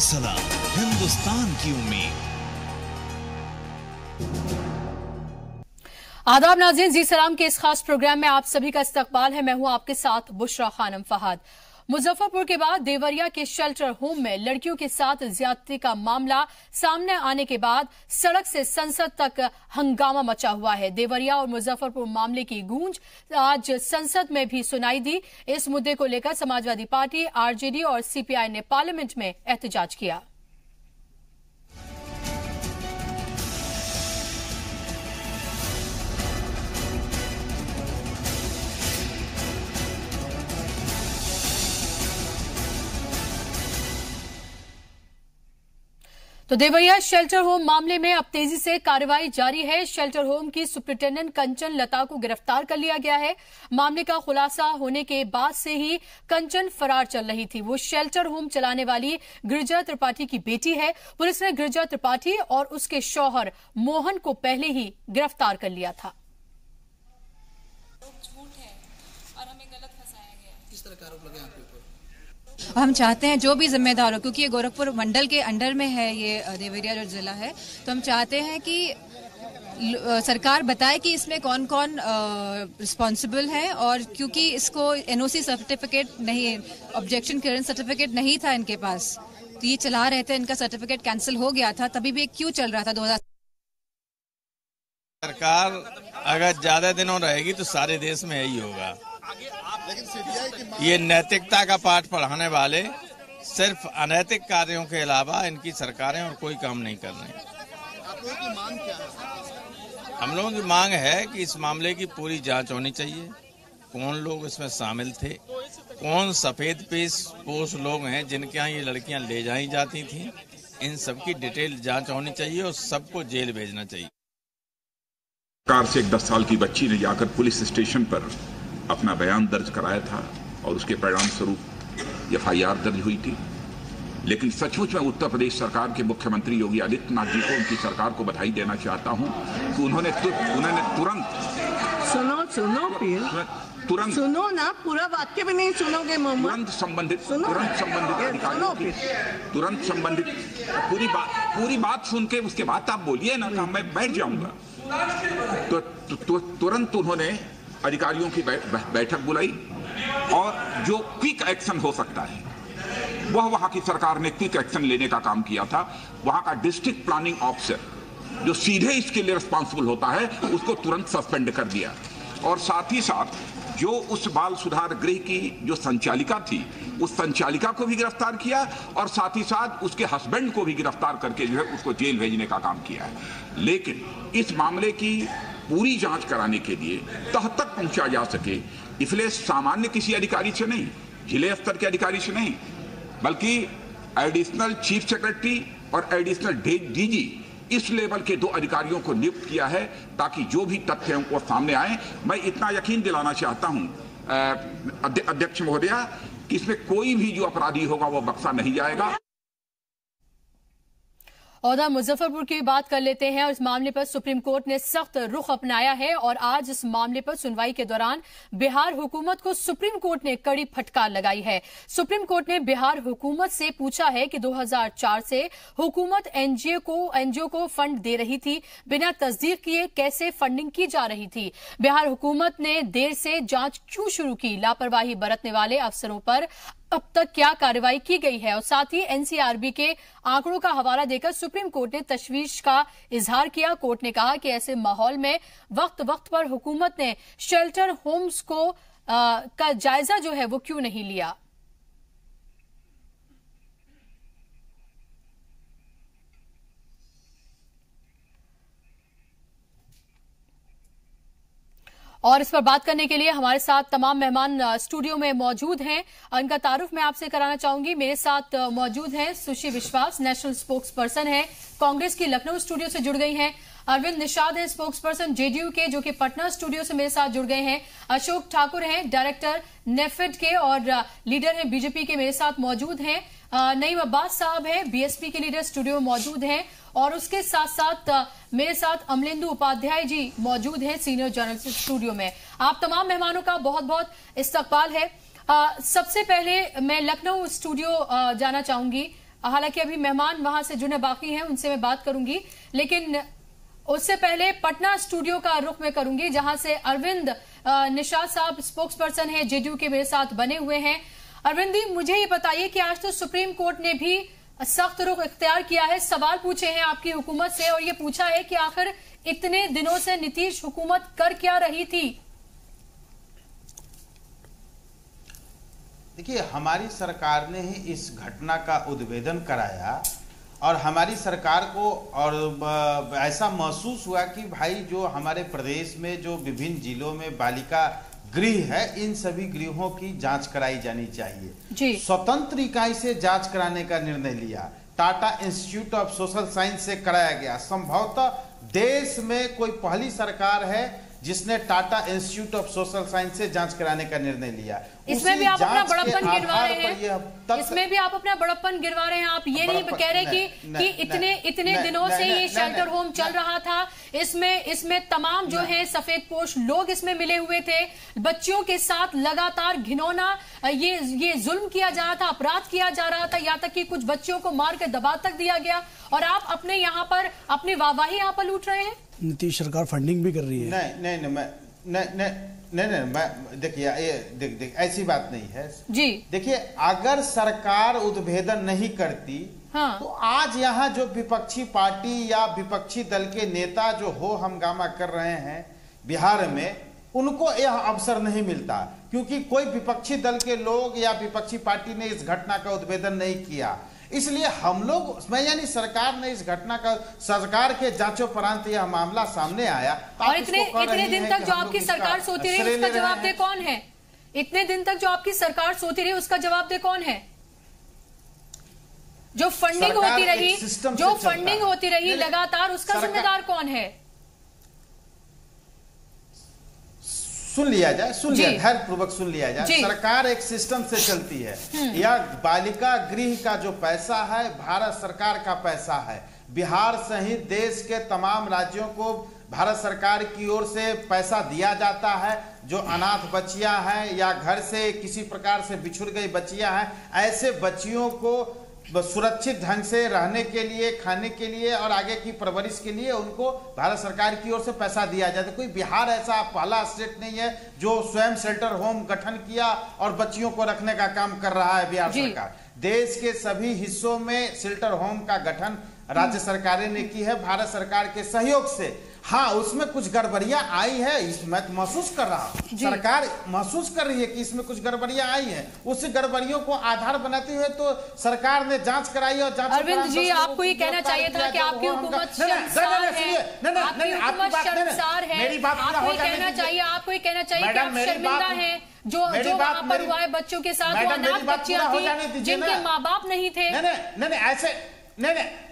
सलाम, हिंदुस्तान की उम्मीद। आदाब नाज़रीन, जी सलाम के इस खास प्रोग्राम में आप सभी का इस्तकबाल है। मैं हूं आपके साथ बुशरा खानम फहाद। मुजफ्फरपुर के बाद देवरिया के शेल्टर होम में लड़कियों के साथ ज्यादती का मामला सामने आने के बाद सड़क से संसद तक हंगामा मचा हुआ है। देवरिया और मुजफ्फरपुर मामले की गूंज आज संसद में भी सुनाई दी। इस मुद्दे को लेकर समाजवादी पार्टी, आरजेडी और सीपीआई ने पार्लियामेंट में एहतजाज किया। तो देवरिया शेल्टर होम मामले में अब तेजी से कार्रवाई जारी है। शेल्टर होम की सुपरिटेंडेंट कंचन लता को गिरफ्तार कर लिया गया है। मामले का खुलासा होने के बाद से ही कंचन फरार चल रही थी। वो शेल्टर होम चलाने वाली गिरिजा त्रिपाठी की बेटी है। पुलिस ने गिरिजा त्रिपाठी और उसके शौहर मोहन को पहले ही गिरफ्तार कर लिया था। झूठ है और हमें गलत फंसाया गया। किस तरह का आरोप लगे आपके ऊपर? हम चाहते हैं जो भी जिम्मेदार हो, क्योंकि ये गोरखपुर मंडल के अंडर में है, ये देवरिया जो जिला है, तो हम चाहते हैं कि सरकार बताए कि इसमें कौन कौन रिस्पॉन्सिबल है। और क्योंकि इसको एनओसी सर्टिफिकेट नहीं, ऑब्जेक्शन क्लियरेंस सर्टिफिकेट नहीं था इनके पास, तो ये चला रहे थे, इनका सर्टिफिकेट कैंसिल हो गया था, तभी भी क्यों चल रहा था 2000। सरकार अगर ज्यादा दिनों रहेगी तो सारे देश में यही होगा। ये नैतिकता का पाठ पढ़ाने वाले सिर्फ अनैतिक कार्यों के अलावा इनकी सरकारें और कोई काम नहीं कर रही। आप लोगों की मांग क्या है? हम लोगों की मांग है कि इस मामले की पूरी जांच होनी चाहिए। कौन लोग इसमें शामिल थे, कौन सफेद पोश लोग हैं जिनके यहाँ ये लड़कियां ले जाई जाती थी, इन सब की डिटेल जांच होनी चाहिए और सबको जेल भेजना चाहिए। कार से एक 10 साल की बच्ची ने जाकर पुलिस स्टेशन पर अपना बयान दर्ज कराया था और उसके परिणाम स्वरूप एफआईआर दर्ज हुई थी। लेकिन सचमुच में उत्तर प्रदेश सरकार के मुख्यमंत्री योगी आदित्यनाथ जी को, उनकी सरकार को बधाई देना चाहता हूं कि उन्होंने तुरंत सुनो ना, पूरा वाक्य भी नहीं सुनोगे मोहम्मद। तुरंत संबंधित पूरी बात सुन के उसके बाद आप बोलिए ना, तो मैं बैठ जाऊंगा। तो तुरंत उन्होंने अधिकारियों की बैठक बुलाई और जो क्विक एक्शन हो सकता है वह वहां की सरकार ने क्विक एक्शन लेने का काम किया था। वहां का डिस्ट्रिक्ट प्लानिंग ऑफिसर जो सीधे इसके लिए रिस्पॉन्सिबल होता है, उसको तुरंत सस्पेंड कर दिया। और साथ ही साथ जो उस बाल सुधार गृह की जो संचालिका थी, उस संचालिका को भी गिरफ्तार किया और साथ ही साथ उसके हस्बैंड को भी गिरफ्तार करके जो है उसको जेल भेजने का काम किया है। लेकिन इस मामले की पूरी जांच कराने के लिए तह तक पहुंचा जा सके, इसलिए सामान्य किसी अधिकारी से नहीं, जिले स्तर के अधिकारी से नहीं, बल्कि एडिशनल चीफ सेक्रेटरी और एडिशनल डीजी, इस लेवल के 2 अधिकारियों को नियुक्त किया है ताकि जो भी तथ्य हैं वो सामने आए। मैं इतना यकीन दिलाना चाहता हूं अध्यक्ष महोदया कि इसमें कोई भी जो अपराधी होगा वो बख्शा नहीं जाएगा। औदा मुजफ्फरपुर की बात कर लेते हैं और इस मामले पर सुप्रीम कोर्ट ने सख्त रुख अपनाया है और आज इस मामले पर सुनवाई के दौरान बिहार हुकूमत को सुप्रीम कोर्ट ने कड़ी फटकार लगाई है। सुप्रीम कोर्ट ने बिहार हुकूमत से पूछा है कि 2004 से हुकूमत एनजीओ को फंड दे रही थी, बिना तस्दीक किए कैसे फंडिंग की जा रही थी। बिहार हुकूमत ने देर से जांच क्यों शुरू की, लापरवाही बरतने वाले अफसरों पर अब तक क्या कार्रवाई की गई है। और साथ ही एनसीआरबी के आंकड़ों का हवाला देकर सुप्रीम कोर्ट ने तशवीश का इजहार किया। कोर्ट ने कहा कि ऐसे माहौल में वक्त वक्त पर हुकूमत ने शेल्टर होम्स का जायजा जो है वो क्यों नहीं लिया। और इस पर बात करने के लिए हमारे साथ तमाम मेहमान स्टूडियो में मौजूद हैं। इनका तारुफ मैं आपसे कराना चाहूंगी। मेरे साथ मौजूद हैं सुश्री विश्वास, नेशनल स्पोक्स पर्सन है, कांग्रेस की लखनऊ स्टूडियो से जुड़ गई हैं। अरविंद निषाद है, स्पोक्स पर्सन जेडीयू के, जो कि पटना स्टूडियो से मेरे साथ जुड़ गए हैं। अशोक ठाकुर हैं, डायरेक्टर नेफेड के और लीडर हैं बीजेपी के, मेरे साथ मौजूद हैं। नईम अब्बास साहब हैं, बीएसपी के लीडर, स्टूडियो में मौजूद हैं। और उसके साथ साथ मेरे साथ अमलेंदु उपाध्याय जी मौजूद हैं, सीनियर जर्नलिस्ट, स्टूडियो में। आप तमाम मेहमानों का बहुत बहुत इस्तकबाल है। सबसे पहले मैं लखनऊ स्टूडियो जाना चाहूंगी। हालांकि अभी मेहमान वहां से जुड़ने बाकी हैं, उनसे मैं बात करूंगी, लेकिन उससे पहले पटना स्टूडियो का रुख में करूंगी, जहां से अरविंद निषाद साहब स्पोक्स पर्सन है जेडीयू के, मेरे साथ बने हुए हैं। अरविंद जी, मुझे ये बताइए कि आज तो सुप्रीम कोर्ट ने भी सख्त रुख इख्तियार किया है, सवाल पूछे हैं आपकी हुकूमत से और ये पूछा है कि आखिर इतने दिनों से नीतीश हुकूमत कर क्या रही थी। देखिए, हमारी सरकार ने ही इस घटना का उद्भेदन कराया और हमारी सरकार को और ऐसा महसूस हुआ कि भाई जो हमारे प्रदेश में जो विभिन्न जिलों में बालिका गृह है, इन सभी गृहों की जांच कराई जानी चाहिए जी। स्वतंत्र इकाई से जांच कराने का निर्णय लिया, Tata institute of social science से कराया गया। संभवतः देश में कोई पहली सरकार है जिसने Tata institute of social science से जांच कराने का निर्णय लिया। इसमें भी आप अपना बड़प्पन गिरवा रहे हैं, इसमें भी आप अपना बड़प्पन गिरवा रहे हैं। आप ये नहीं कह रहे कि इतने दिनों से ये शेल्टर होम चल रहा था, इसमें तमाम जो है सफेद पोश लोग इसमें मिले हुए थे, बच्चियों के साथ लगातार घिनौना ये जुल्म किया जा रहा था, अपराध किया जा रहा था, यहाँ तक कि कुछ बच्चियों को मार के दबा तक दिया गया, और आप अपने यहाँ पर अपनी वाहवाही यहाँ पर लूट रहे हैं। नीतीश सरकार फंडिंग भी कर रही है। नहीं, मैं देखिए, देख ऐसी बात नहीं है जी। देखिए, अगर सरकार उद्भेदन नहीं करती तो आज यहाँ जो विपक्षी पार्टी या विपक्षी दल के नेता जो हो हंगामा कर रहे हैं बिहार में, उनको यह अवसर नहीं मिलता, क्योंकि कोई विपक्षी दल के लोग या विपक्षी पार्टी ने इस घटना का उद्भेदन नहीं किया। इसलिए हम लोग, मैं यानी सरकार ने इस घटना का, सरकार के जांचोपरांत यह मामला सामने आया। और इतने दिन तक जो आपकी सरकार सोती रही उसका जवाब दे कौन है? इतने दिन तक जो आपकी सरकार सोती रही उसका जवाब दे कौन है? जो फंडिंग होती रही लगातार, उसका जिम्मेदार कौन है? सुन लिया जाए, धैर्य पूर्वक सुन लिया जाए। सरकार एक सिस्टम से चलती है। यह बालिका गृह का जो पैसा है भारत सरकार का पैसा है। बिहार सहित देश के तमाम राज्यों को भारत सरकार की ओर से पैसा दिया जाता है। जो अनाथ बच्चियां हैं या घर से किसी प्रकार से बिछुड़ गई बच्चियां हैं, ऐसे बच्चियों को सुरक्षित ढंग से रहने के लिए, खाने के लिए और आगे की परवरिश के लिए उनको भारत सरकार की ओर से पैसा दिया जाता है। कोई बिहार ऐसा पहला स्टेट नहीं है जो स्वयं शेल्टर होम गठन किया और बच्चियों को रखने का काम कर रहा है। बिहार सरकार देश के सभी हिस्सों में शेल्टर होम का गठन राज्य सरकारें ने की है भारत सरकार के सहयोग से। हाँ, उसमें कुछ गड़बड़ियां आई है, इसमें महसूस कर रहा हूं, सरकार महसूस कर रही है कि इसमें कुछ गड़बड़ियां आई हैं। उस गड़बड़ियों को आधार बनाते हुए तो सरकार ने जांच कराई और जांच। अरविंद जी, आपको ये कहना चाहिए था कि आपकी हुकूमत शर्मसार है, आपको ये कहना चाहिए, आपको ये कहना चाहिए कि आप शर्मिंदा हैं जो वहां पर हुआ है बच्चों के साथ, वो अनाथ बच्चियां थी जिनके माँ बाप नहीं थे।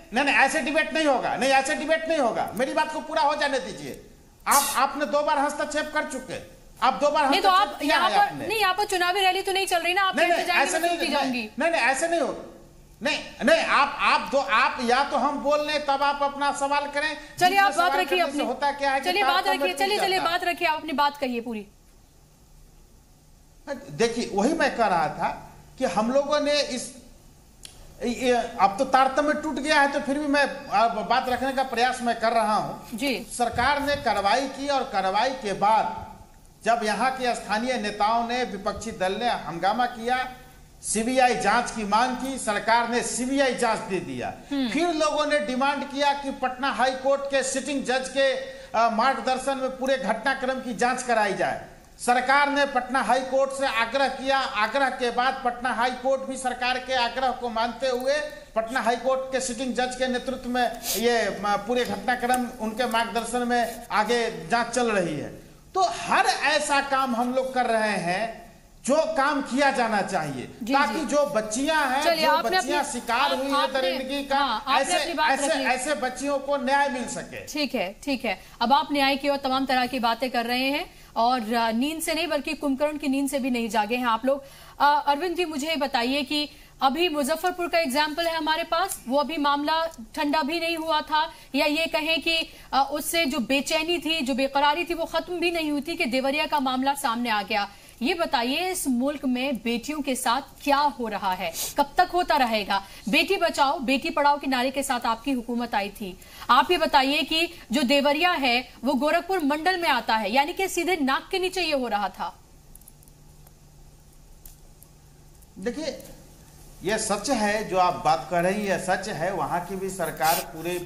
नहीं, ऐसे डिबेट नहीं होगा, ऐसे डिबेट नहीं होगा। मेरी बात को पूरा हो जाने दीजिए। आपने 2 बार हस्तक्षेप कर चुके, आप 2 बार नहीं, तो आप यहाँ पर नहीं, यहाँ पर चुनावी रैली तो नहीं चल रही ना, आप ऐसे नहीं, ऐसे नहीं हो। नहीं, आप या तो हम बोल रहे तब आप अपना सवाल करें। चलिए, आप बात रखिए अपनी, होता क्या है, चलिए बात रखिए, चलिए बात रखिए, आप अपनी बात कहिए पूरी। देखिए, वही मैं कह रहा था कि हम लोगों ने अब तो तारतम्य टूट गया है, तो फिर भी मैं बात रखने का प्रयास मैं कर रहा हूं जी। सरकार ने कार्रवाई की और कार्रवाई के बाद जब यहां के स्थानीय नेताओं ने, विपक्षी दल ने हंगामा किया, सीबीआई जांच की मांग की, सरकार ने सीबीआई जांच दे दिया। फिर लोगों ने डिमांड किया कि पटना हाई कोर्ट के सिटिंग जज के मार्गदर्शन में पूरे घटनाक्रम की जांच कराई जाए। सरकार ने पटना हाई कोर्ट से आग्रह किया। आग्रह के बाद पटना हाई कोर्ट भी सरकार के आग्रह को मानते हुए पटना हाई कोर्ट के सिटिंग जज के नेतृत्व में ये पूरे घटनाक्रम उनके मार्गदर्शन में आगे जांच चल रही है। तो हर ऐसा काम हम लोग कर रहे हैं जो काम किया जाना चाहिए, ताकि जो बच्चियां हैं, जो बच्चियां शिकार हुई है दरिंदगी का, ऐसे बच्चियों को न्याय मिल सके। ठीक है। अब आप न्याय की और तमाम तरह की बातें कर रहे हैं और नींद से नहीं बल्कि कुंभकर्ण की नींद से भी नहीं जागे हैं आप लोग। अरविंद जी, मुझे बताइए कि अभी मुजफ्फरपुर का एग्जाम्पल है हमारे पास, वो अभी मामला ठंडा भी नहीं हुआ था, या ये कहें कि उससे जो बेचैनी थी, जो बेकरारी थी, वो खत्म भी नहीं हुई थी कि देवरिया का मामला सामने आ गया। ये बताइए इस मुल्क में बेटियों के साथ क्या हो रहा है, कब तक होता रहेगा? बेटी बचाओ बेटी पढ़ाओ के नारे के साथ आपकी हुकूमत आई थी। आप ये बताइए कि जो देवरिया है वो गोरखपुर मंडल में आता है, यानी कि सीधे नाक के नीचे ये हो रहा था। देखिए, यह सच है जो आप बात कर रही है, सच है। वहां की भी सरकार पूरे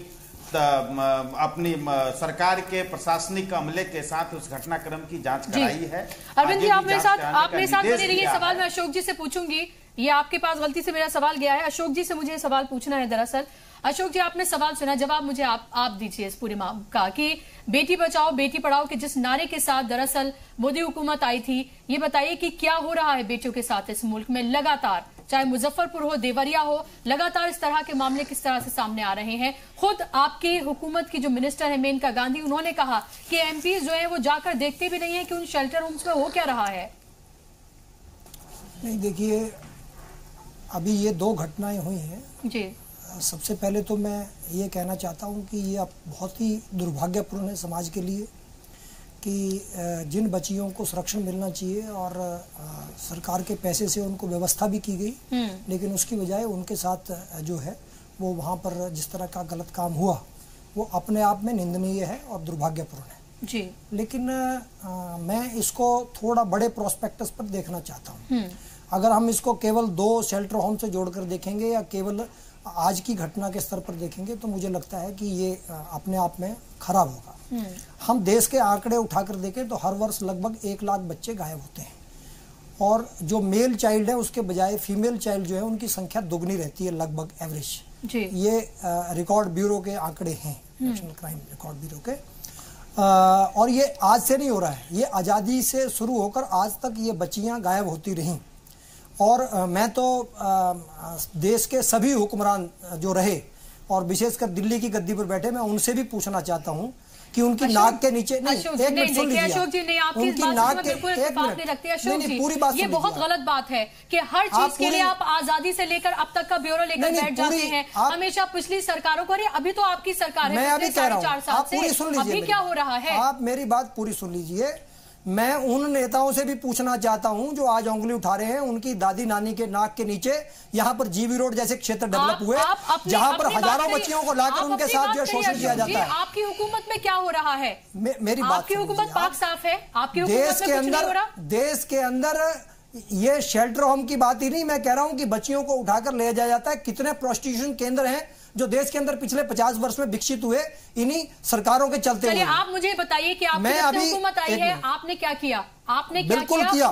अपनी सरकार के प्रशासनिक अमले के साथ उस घटनाक्रम की जांच कराई है। अरविंद जी, आप मेरे साथ बने रहिए। सवाल मैं अशोक जी से पूछूंगी। ये आपके पास गलती से मेरा सवाल गया है, अशोक जी से मुझे सवाल पूछना है। दरअसल अशोक जी, आपने सवाल सुना, जवाब मुझे आप दीजिए इस पूरे मामले का कि बेटी बचाओ बेटी पढ़ाओ के जिस नारे के साथ दरअसल मोदी हुकूमत आई थी, ये बताइए कि क्या हो रहा है बेटियों के साथ इस मुल्क में? लगातार, चाहे मुजफ्फरपुर हो, देवरिया हो, लगातार इस तरह के मामले किस तरह से सामने आ रहे हैं। खुद आपकी हुकूमत की जो मिनिस्टर है मेनका गांधी, उन्होंने कहा कि एमपी जो है वो जाकर देखते भी नहीं है कि उन शेल्टर होम्स में हो क्या रहा है। नहीं, देखिए, अभी ये 2 घटनाएं हुई हैं जी। सबसे पहले तो मैं ये कहना चाहता हूँ कि ये बहुत ही दुर्भाग्यपूर्ण है समाज के लिए कि जिन बच्चियों को संरक्षण मिलना चाहिए और सरकार के पैसे से उनको व्यवस्था भी की गई, लेकिन उसकी बजाय उनके साथ जो है वो वहाँ पर जिस तरह का गलत काम हुआ वो अपने आप में निंदनीय है और दुर्भाग्यपूर्ण है जी। लेकिन मैं इसको थोड़ा बड़े प्रोस्पेक्टस पर देखना चाहता हूँ। अगर हम इसको केवल 2 शेल्टर होम से जोड़कर देखेंगे या केवल आज की घटना के स्तर पर देखेंगे तो मुझे लगता है कि ये अपने आप में खराब होगा। हम देश के आंकड़े उठाकर देखें तो हर वर्ष लगभग 1 लाख बच्चे गायब होते हैं और जो मेल चाइल्ड है उसके बजाय फीमेल चाइल्ड जो है उनकी संख्या दुगनी रहती है लगभग एवरेज। ये रिकॉर्ड ब्यूरो के आंकड़े हैं, नेशनल क्राइम रिकॉर्ड ब्यूरो के। और ये आज से नहीं हो रहा है, ये आज़ादी से शुरू होकर आज तक ये बच्चियां गायब होती रहीं। और मैं तो देश के सभी हुक्मरान जो रहे और विशेषकर दिल्ली की गद्दी पर बैठे, मैं उनसे भी पूछना चाहता हूं कि उनकी नाक के नीचे अशोक जी नहीं, आपकी इस बात से बिल्कुल बात नहीं रखती अशोक जी। पूरी बात ये बहुत गलत बात है कि हर चीज के लिए आप आजादी से लेकर अब तक का ब्यूरो लेकर बैठ जाते हैं हमेशा पिछली सरकारों को। अभी तो आपकी सरकार है, मैं अभी कह रहा हूँ, अभी क्या हो रहा है? आप मेरी बात पूरी सुन लीजिए। मैं उन नेताओं से भी पूछना चाहता हूं जो आज उंगली उठा रहे हैं, उनकी दादी नानी के नाक के नीचे यहाँ पर जीबी रोड जैसे क्षेत्र डेवलप हुए जहां पर हजारों बच्चियों को लाकर उनके साथ जो शोषण किया जाता है। आपकी हुकूमत में क्या हो रहा है? मेरी बात, आपकी हुकूमत पाक साफ है, आपकी हुकूमत में कुछ नहीं हो रहा। देश के अंदर ये शेल्टर होम की बात ही नहीं, मैं कह रहा हूं कि बच्चियों को उठाकर ले जाया जाता है। कितने प्रोस्टिट्यूशन केंद्र हैं जो देश के अंदर पिछले 50 वर्ष में विकसित हुए इन्हीं सरकारों के चलते। चलिए आप मुझे बताइए कि आपकी हुकूमत आई है, आपने क्या किया? आपने क्या किया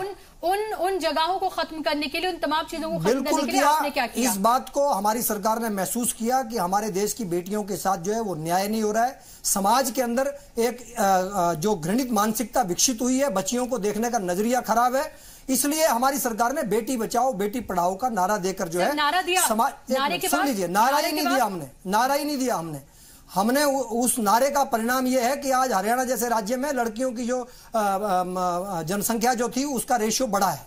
उन जगहों को खत्म करने के लिए, उन तमाम चीजों को खत्म करने के लिए आपने क्या किया? इस बात को हमारी सरकार ने महसूस किया कि हमारे देश की बेटियों के साथ जो है वो न्याय नहीं हो रहा है। समाज के अंदर एक जो घृणित मानसिकता विकसित हुई है, बच्चियों को देखने का नजरिया खराब है, इसलिए हमारी सरकार ने बेटी बचाओ बेटी पढ़ाओ का नारा देकर जो है नारा दिया। सुन लीजिए, नारा ही नहीं दिया हमने। हमने उस नारे का परिणाम यह है कि आज हरियाणा जैसे राज्य में लड़कियों की जो जनसंख्या जो थी उसका रेशियो बढ़ा है।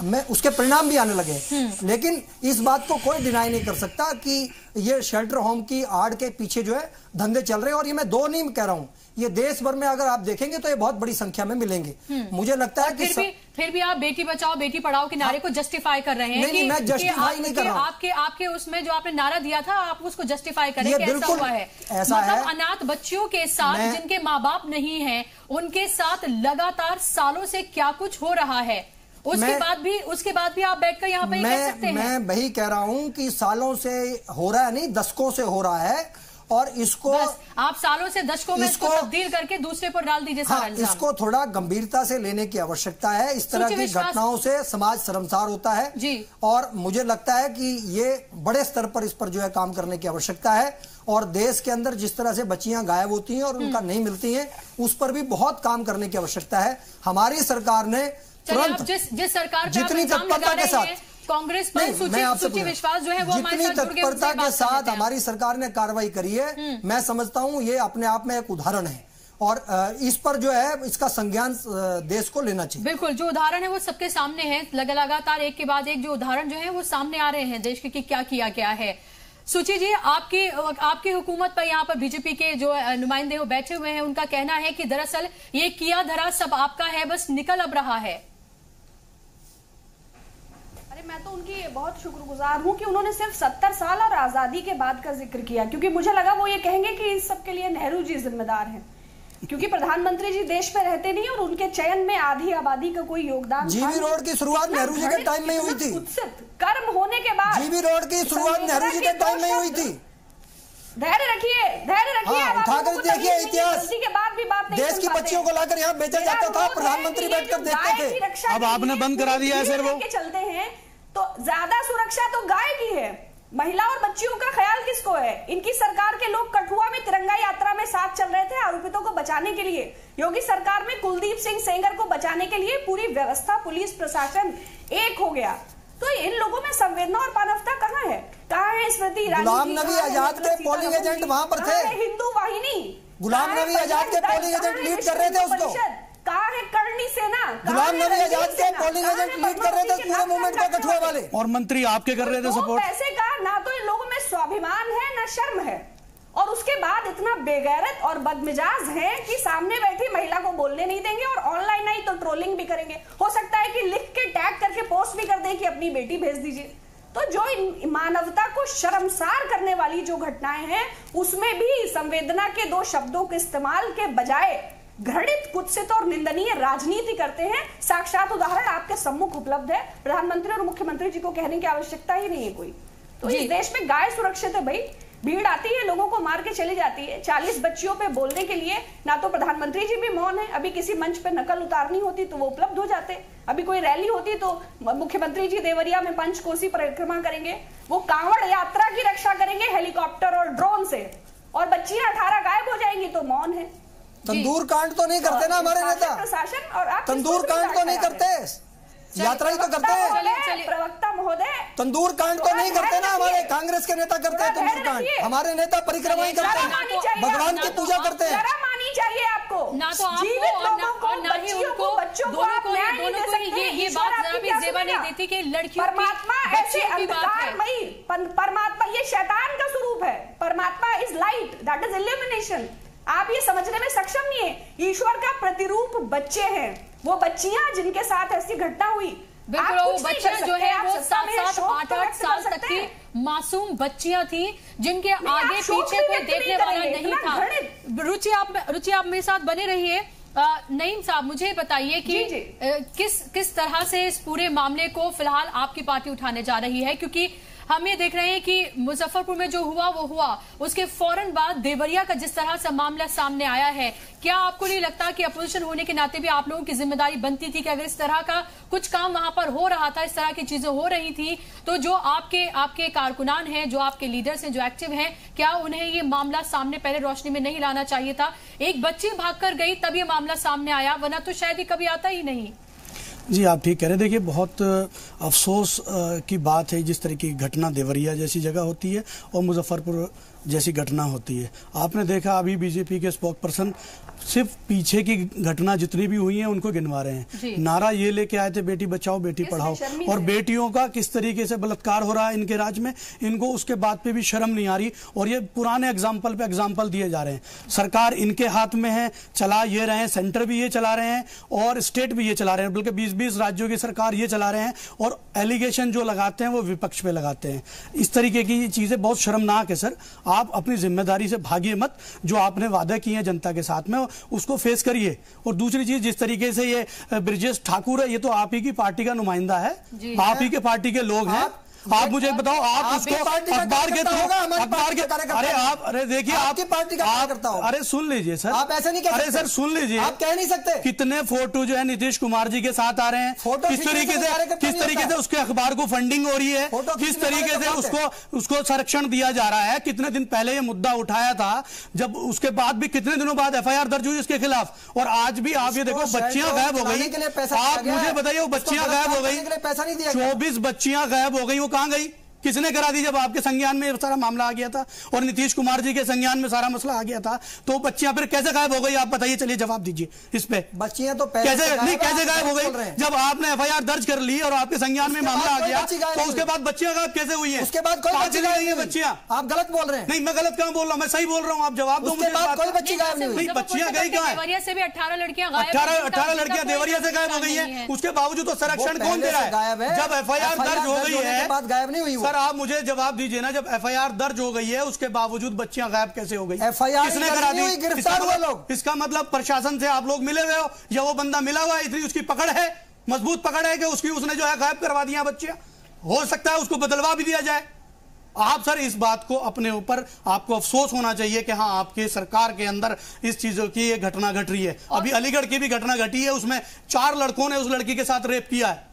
मैं उसके परिणाम भी आने लगे। लेकिन इस बात को कोई डिनाई नहीं कर सकता कि ये शेल्टर होम की आड़ के पीछे जो है धंधे चल रहे हैं। और ये मैं 2 नहीं कह रहा हूं, ये देश भर में अगर आप देखेंगे तो ये बहुत बड़ी संख्या में मिलेंगे। मुझे लगता है कि फिर भी आप बेटी बचाओ बेटी पढ़ाओ के नारे को जस्टिफाई कर रहे हैं। नहीं, मैं जस्टिफाई नहीं कर रहा हूं। आपके उसमें जो आपने नारा दिया था आप उसको जस्टिफाई करें। ऐसा हुआ है, ऐसा है। अनाथ बच्चियों के साथ जिनके माँ बाप नहीं है उनके साथ लगातार सालों से क्या कुछ हो रहा है, उसके बाद भी आप बैठकर यहाँ पे कह सकते हैं। मैं वही कह रहा हूँ कि सालों से हो रहा है, नहीं दशकों से हो रहा है। और इसको आप सालों से दशकों में इसको तब्दील करके दूसरे पर डाल दीजिए। इसको थोड़ा गंभीरता से लेने की आवश्यकता है। इस तरह की घटनाओं से समाज शर्मसार होता है जी। और मुझे लगता है कि ये बड़े स्तर पर इस पर जो है काम करने की आवश्यकता है। और देश के अंदर जिस तरह से बच्चियां गायब होती हैं और उनका नहीं मिलती हैं, उस पर भी बहुत काम करने की आवश्यकता है। हमारी सरकार ने तुरंत जिस सरकार जितनी तत्परता के साथ कांग्रेस पर सूची विश्वास जो है वो जितनी तत्परता के साथ हमारी सरकार ने कार्रवाई करी है, मैं समझता हूं ये अपने आप में एक उदाहरण है। और इस पर जो है इसका संज्ञान देश को लेना चाहिए। बिल्कुल, जो उदाहरण है वो सबके सामने है। लगातार एक के बाद एक जो उदाहरण जो है वो सामने आ रहे हैं देश के कि क्या किया गया है। सूची जी, आपकी हुकूमत पर यहाँ पर बीजेपी के जो नुमाइंदे बैठे हुए हैं, उनका कहना है कि दरअसल ये किया धरा सब आपका है, बस निकल अब रहा है। मैं तो उनकी बहुत शुक्रगुजार हूँ कि उन्होंने सिर्फ 70 साल और आजादी के बाद का जिक्र किया, क्योंकि मुझे लगा वो ये कहेंगे कि इस सब के लिए नेहरू जी जिम्मेदार हैं, क्योंकि प्रधानमंत्री जी देश पे रहते नहीं और उनके चयन में आधी आबादी का कोई योगदान। जीबी रोड की शुरुआत नेहरू जी के टाइम में हुई थी। कर्म होने के बाद जीबी रोड की शुरुआत नेहरू जी के टाइम में हुई थी। धैर्य रखिए, धैर्य रखिए। उठाकर देखिए इतिहास, के बाद भी बात नहीं, देश की बच्चियों को लाकर यहाँ बेचा जाता था, प्रधानमंत्री बैठकर देखते थे। अब आपने बंद करा दिया है सर। वो चलते हैं तो ज्यादा सुरक्षा तो गाय की है, महिला और बच्चियों का ख्याल किसको है? इनकी सरकार के लोग कठुआ में तिरंगा यात्रा में साथ चल रहे थे आरोपितों को बचाने के लिए। योगी सरकार में कुलदीप सिंह सेंगर को बचाने के लिए पूरी व्यवस्था, पुलिस प्रशासन एक हो गया। तो इन लोगों में संवेदना और मानवता कहाँ है? कहाँ है स्मृति ईरानी? गुलाम नबी आजाद के पोलिंग एजेंट वहां पर थे। हिंदू वाहिनी, गुलाम नबी आजाद के पोलिंग एजेंट लीड कर रहे थे उसको। कहाँ है करनी सेना? गुलाम नबी आजाद के पोलिंग एजेंट लीड कर रहे थे पूरे मूवमेंट को, कठुआ वाले। और मंत्री आपके कर रहे थे सपोर्ट। ऐसे का ना तो इन लोगों में स्वाभिमान है ना शर्म है, और उसके बाद इतना बेगैरत और बदमिजाज है कि सामने बैठी महिला को बोलने नहीं देंगे और ऑनलाइन आई तो ट्रोलिंग भी करेंगे। हो सकता है कि लिख के टैग करके पोस्ट भी कर दें कि अपनी बेटी भेज दीजिए। तो जो मानवता को शर्मसार करने वाली जो घटनाएं हैं उसमें भी संवेदना के दो शब्दों के इस्तेमाल के बजाय घृणित, कुत्सित और निंदनीय राजनीति करते हैं। साक्षात उदाहरण आपके सम्मुख उपलब्ध है। प्रधानमंत्री और मुख्यमंत्री जी को कहने की आवश्यकता ही नहीं है कोई। तो इस देश में गाय सुरक्षित है भाई। भीड़ आती है, लोगों को मार के चली जाती है। 40 बच्चियों पे बोलने के लिए ना तो प्रधानमंत्री जी भी मौन है। अभी किसी मंच पे नकल उतारनी होती तो वो उपलब्ध हो जाते। अभी कोई रैली होती तो मुख्यमंत्री जी देवरिया में पंचकोसी परिक्रमा करेंगे, वो कांवड़ यात्रा की रक्षा करेंगे हेलीकॉप्टर और ड्रोन से, और बच्चियां 18 गायब हो जाएंगी तो मौन है। तंदूर कांड तो नहीं करते ना हमारे नेता, प्रशासन और आप तंदूर कांड तो नहीं करते, यात्रा ही तो करते हैं। प्रवक्ता महोदय, तंदूर कांड तो नहीं करते ना हमारे कांग्रेस के नेता करते हैं तंदूर कांड। हमारे नेता परिक्रमा ही करते हैं, भगवान की पूजा करते हैं। मानी चाहिए आपको, ना तो आपको और ना ही उनको, दोनों को ये बात जरा भी जेबा नहीं देती कि लड़कियों परमात्मा ऐसे अंधकारमयी, परमात्मा ये शैतान का स्वरूप है। परमात्मा is light, that is illumination. आप ये समझने में सक्षम नहीं है। ईश्वर का प्रतिरूप बच्चे हैं, वो बच्चियां जिनके साथ ऐसी घटना हुई। बिल्कुल, वो बच्चियां जो है वो 7-7, 8-8 साल तक की मासूम बच्चियां थी जिनके आगे पीछे कोई देखने वाला नहीं था। रुचि आप मेरे साथ बने रहिए। नईम साहब, मुझे बताइए कि किस तरह से इस पूरे मामले को फिलहाल आपकी पार्टी उठाने जा रही है, क्योंकि हम ये देख रहे हैं कि मुजफ्फरपुर में जो हुआ वो हुआ, उसके फौरन बाद देवरिया का जिस तरह से मामला सामने आया है, क्या आपको नहीं लगता कि अपोजिशन होने के नाते भी आप लोगों की जिम्मेदारी बनती थी कि अगर इस तरह का कुछ काम वहां पर हो रहा था, इस तरह की चीजें हो रही थी, तो जो आपके कारकुनान हैं, जो आपके लीडर्स हैं, जो एक्टिव हैं, क्या उन्हें ये मामला सामने पहले रोशनी में नहीं लाना चाहिए था? एक बच्ची भागकर गई तब ये मामला सामने आया, वरना तो शायद ये कभी आता ही नहीं। जी, आप ठीक कह रहे हैं। देखिए, बहुत अफसोस की बात है जिस तरह की घटना देवरिया जैसी जगह होती है और मुजफ्फरपुर जैसी घटना होती है। आपने देखा अभी बीजेपी के स्पोक पर्सन सिर्फ पीछे की घटना जितनी भी हुई हैं उनको गिनवा रहे हैं। नारा ये लेके आए थे बेटी बचाओ बेटी पढ़ाओ, और बेटियों का किस तरीके से बलात्कार हो रहा है इनके राज्य में, इनको उसके बाद पे भी शर्म नहीं आ रही, और ये पुराने एग्जाम्पल पे एग्जाम्पल दिए जा रहे हैं। सरकार इनके हाथ में है, चला ये रहे हैं, सेंटर भी ये चला रहे हैं और स्टेट भी ये चला रहे हैं, बल्कि 20-20 राज्यों की सरकार ये चला रहे हैं, और एलिगेशन जो लगाते हैं वो विपक्ष पे लगाते हैं। इस तरीके की चीजें बहुत शर्मनाक है। सर, आप अपनी जिम्मेदारी से भागिए मत, जो आपने वादा किए हैं जनता के साथ में उसको फेस करिए। और दूसरी चीज, जिस तरीके से ये ब्रिजेश ठाकुर है, ये तो आप ही की पार्टी का नुमाइंदा है, आप ही के पार्टी के लोग हैं। आप मुझे बताओ, आप उसको अखबार के थ्रू, अरे देखिए, आपकी पार्टी का कार्यकर्ता हो, अरे सुन लीजिए सर, आप ऐसे नहीं कह सकते। अरे सर सुन लीजिए, आप कह नहीं सकते। कितने फोटो जो है नीतीश कुमार जी के साथ आ रहे हैं, किस तरीके से उसके अखबार को फंडिंग हो रही है, किस तरीके से उसको संरक्षण दिया जा रहा है। कितने दिन पहले ये मुद्दा उठाया था, जब उसके बाद भी कितने दिनों बाद FIR दर्ज हुई उसके खिलाफ, और आज भी आप ये देखो बच्चियां गायब हो गई। आप मुझे बताइए, वो बच्चियां गायब हो गई, 24 बच्चियां गायब हो गई, वो कहां गई? किसने करा दी? जब आपके संज्ञान में सारा मामला आ गया था और नीतीश कुमार जी के संज्ञान में सारा मसला आ गया था, तो बच्चियां फिर कैसे गायब हो गई? आप बताइए, चलिए जवाब दीजिए इस पे। बच्चियां तो कैसे गायब हो गई? जब आपने एफआईआर दर्ज कर ली और आपके संज्ञान में मामला आ गया, तो उसके बाद बच्चियां गायब कैसे हुई है? उसके बाद कोई बच्ची गायब नहीं हुई। बच्चियां, आप गलत बोल रहे हैं। नहीं, मैं गलत कहां बोल रहा हूं, मैं सही बोल रहा हूं, आप जवाब दो मुझे। कोई बच्ची गायब नहीं हुई। बच्चियां गई कहां? देवरिया से भी 18 लड़कियां गायब, 18 लड़कियां देवरिया से गायब हो गई है। उसके बावजूद तो संरक्षण कौन दे रहा है? जब एफआईआर दर्ज हो गई है, गायब नहीं हुई। सर आप मुझे जवाब दीजिए ना, जब एफआईआर दर्ज हो गई है उसके बावजूद बच्चियां गायब कैसे हो गई? एफआईआर किसने करा दी? गिरफ्तार हुए लोग। इसका मतलब प्रशासन से आप लोग मिले हुए हो या वो बंदा मिला हुआ है, इतनी उसकी पकड़ है, मजबूत पकड़ है कि उसने जो है गायब करवा दिया बच्चियां। हो सकता है उसको बदलवा भी दिया जाए। आप सर इस बात को अपने ऊपर आपको अफसोस होना चाहिए कि हाँ, आपके सरकार के अंदर इस चीजों की ये घटना घट रही है। अभी अलीगढ़ की भी घटना घटी है, उसमें 4 लड़कों ने उस लड़की के साथ रेप किया है।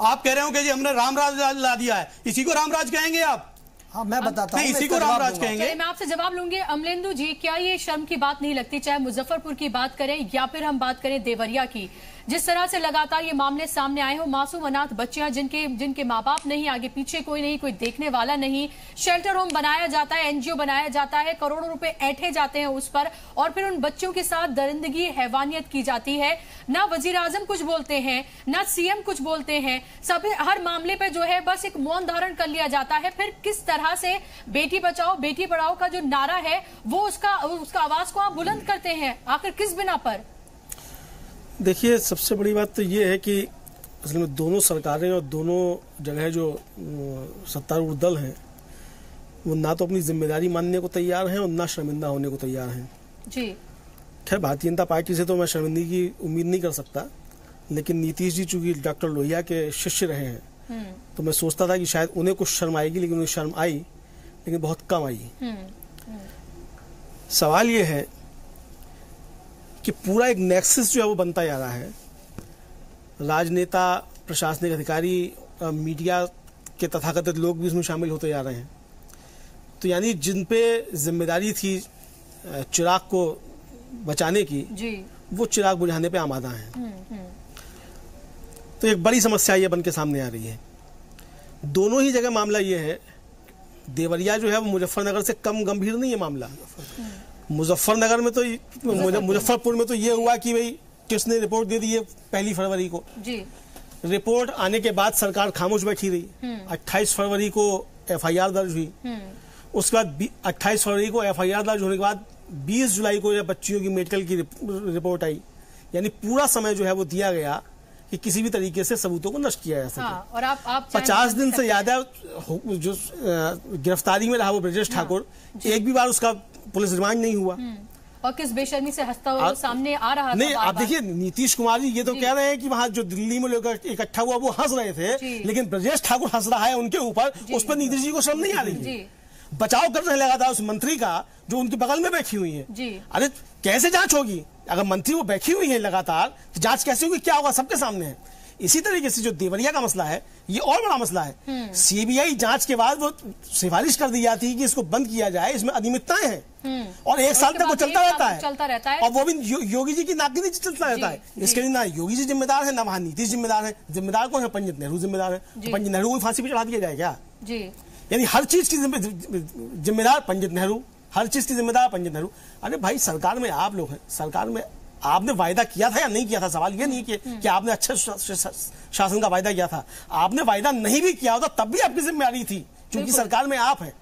आप कह रहे हो कि जी हमने रामराज ला दिया है, इसी को रामराज कहेंगे आप? हाँ, मैं बताता हूं, इसी को रामराज कहेंगे। मैं आपसे जवाब लूंगी। अमलेंदु जी, क्या ये शर्म की बात नहीं लगती, चाहे मुजफ्फरपुर की बात करें या फिर हम बात करें देवरिया की, जिस तरह से लगातार ये मामले सामने आए हो, मासूम अनाथ बच्चियां जिनके माँ बाप नहीं, आगे पीछे कोई नहीं, कोई देखने वाला नहीं, शेल्टर होम बनाया जाता है, एनजीओ बनाया जाता है, करोड़ों रुपए ऐंठे जाते हैं उस पर, और फिर उन बच्चों के साथ दरिंदगी, हैवानियत की जाती है। ना वजीर आजम कुछ बोलते हैं, ना सीएम कुछ बोलते हैं, सभी हर मामले पे जो है बस एक मौन धारण कर लिया जाता है। फिर किस तरह से बेटी बचाओ बेटी पढ़ाओ का जो नारा है वो उसका आवाज को आप बुलंद करते हैं, आखिर किस बिना पर? देखिए, सबसे बड़ी बात तो ये है कि असल में दोनों सरकारें और दोनों जगह जो सत्तारूढ़ दल हैं वो ना तो अपनी जिम्मेदारी मानने को तैयार हैं और ना शर्मिंदा होने को तैयार हैं जी। खैर, भारतीय जनता पार्टी से तो मैं शर्मिंदगी की उम्मीद नहीं कर सकता, लेकिन नीतीश जी चूंकि डॉक्टर लोहिया के शिष्य रहे हैं तो मैं सोचता था कि शायद उन्हें कुछ शर्म आएगी, लेकिन उन्हें शर्म आई, लेकिन बहुत कम आई। सवाल ये है कि पूरा एक नेक्सस जो है वो बनता जा रहा है, राजनेता, प्रशासनिक अधिकारी, मीडिया के तथाकथित लोग भी इसमें शामिल होते जा रहे हैं। तो यानी जिन पे जिम्मेदारी थी चिराग को बचाने की जी, वो चिराग बुझाने पे आमादा हैं। तो एक बड़ी समस्या ये बन के सामने आ रही है। दोनों ही जगह मामला ये है, देवरिया जो है वो मुजफ्फरनगर से कम गंभीर नहीं है मामला। मुजफ्फरनगर में तो मुजफ्फरपुर में तो ये हुआ कि भाई किसने रिपोर्ट दे दी है 1 फरवरी को जी। रिपोर्ट आने के बाद सरकार खामोश बैठी रही। 28 फरवरी को एफआईआर दर्ज हुई। उसके बाद 28 फरवरी को एफआईआर दर्ज होने के बाद 20 जुलाई को बच्चियों की मेडिकल की रिपोर्ट आई। यानी पूरा समय जो है वो दिया गया कि किसी भी तरीके से सबूतों को नष्ट किया जा सके। हाँ, और आप 50 दिन से ज्यादा जो गिरफ्तारी में रहा वो ब्रजेश ठाकुर, एक भी बार उसका पुलिस रिमांड नहीं हुआ। और किस बेशर्मी से हंसता हुआ सामने आ रहा नहीं, आप देखिए नीतीश कुमार जी ये तो कह रहे हैं कि वहां जो दिल्ली में लोग इकट्ठा हुआ वो हंस रहे थे, लेकिन ब्रजेश ठाकुर हंस रहा है उनके ऊपर, उस पर नीतीश जी को शर्म नहीं आ रही। बचाव कर रहे लगातार उस मंत्री का जो उनके बगल में बैठी हुई है। अरे कैसे जांच होगी? अगर मंत्री वो बैठी हुई है लगातार, तो जांच कैसे होगी? क्या होगा? सबके सामने है। इसी तरीके से जो देवरिया का मसला है ये और बड़ा मसला है। सीबीआई जांच के बाद वो सिफारिश कर दी जाती है कि इसको बंद किया जाए, इसमें अनियमितताएं हैं और 1 साल तक वो चलता रहता है और वो भी योगी जी की नाक के नीचे चलता रहता है। इसके लिए ना योगी जी जिम्मेदार है, ना वहां नीतीश जिम्मेदार है। जिम्मेदार कौन है? पंडित नेहरू जिम्मेदार है। तो पंडित नेहरू को फांसी पे चढ़ा दिया जाए क्या? यानी हर चीज की जिम्मेदार पंडित नेहरू, हर चीज की जिम्मेदार पंडित नेहरू। अरे भाई, सरकार में आप लोग हैं, सरकार में आपने वायदा किया था या नहीं किया था? सवाल ये नहीं कि आपने अच्छे शासन का वायदा किया था। आपने वायदा नहीं भी किया होता तब भी आपकी जिम्मेदारी थी, क्योंकि सरकार में आप हैं।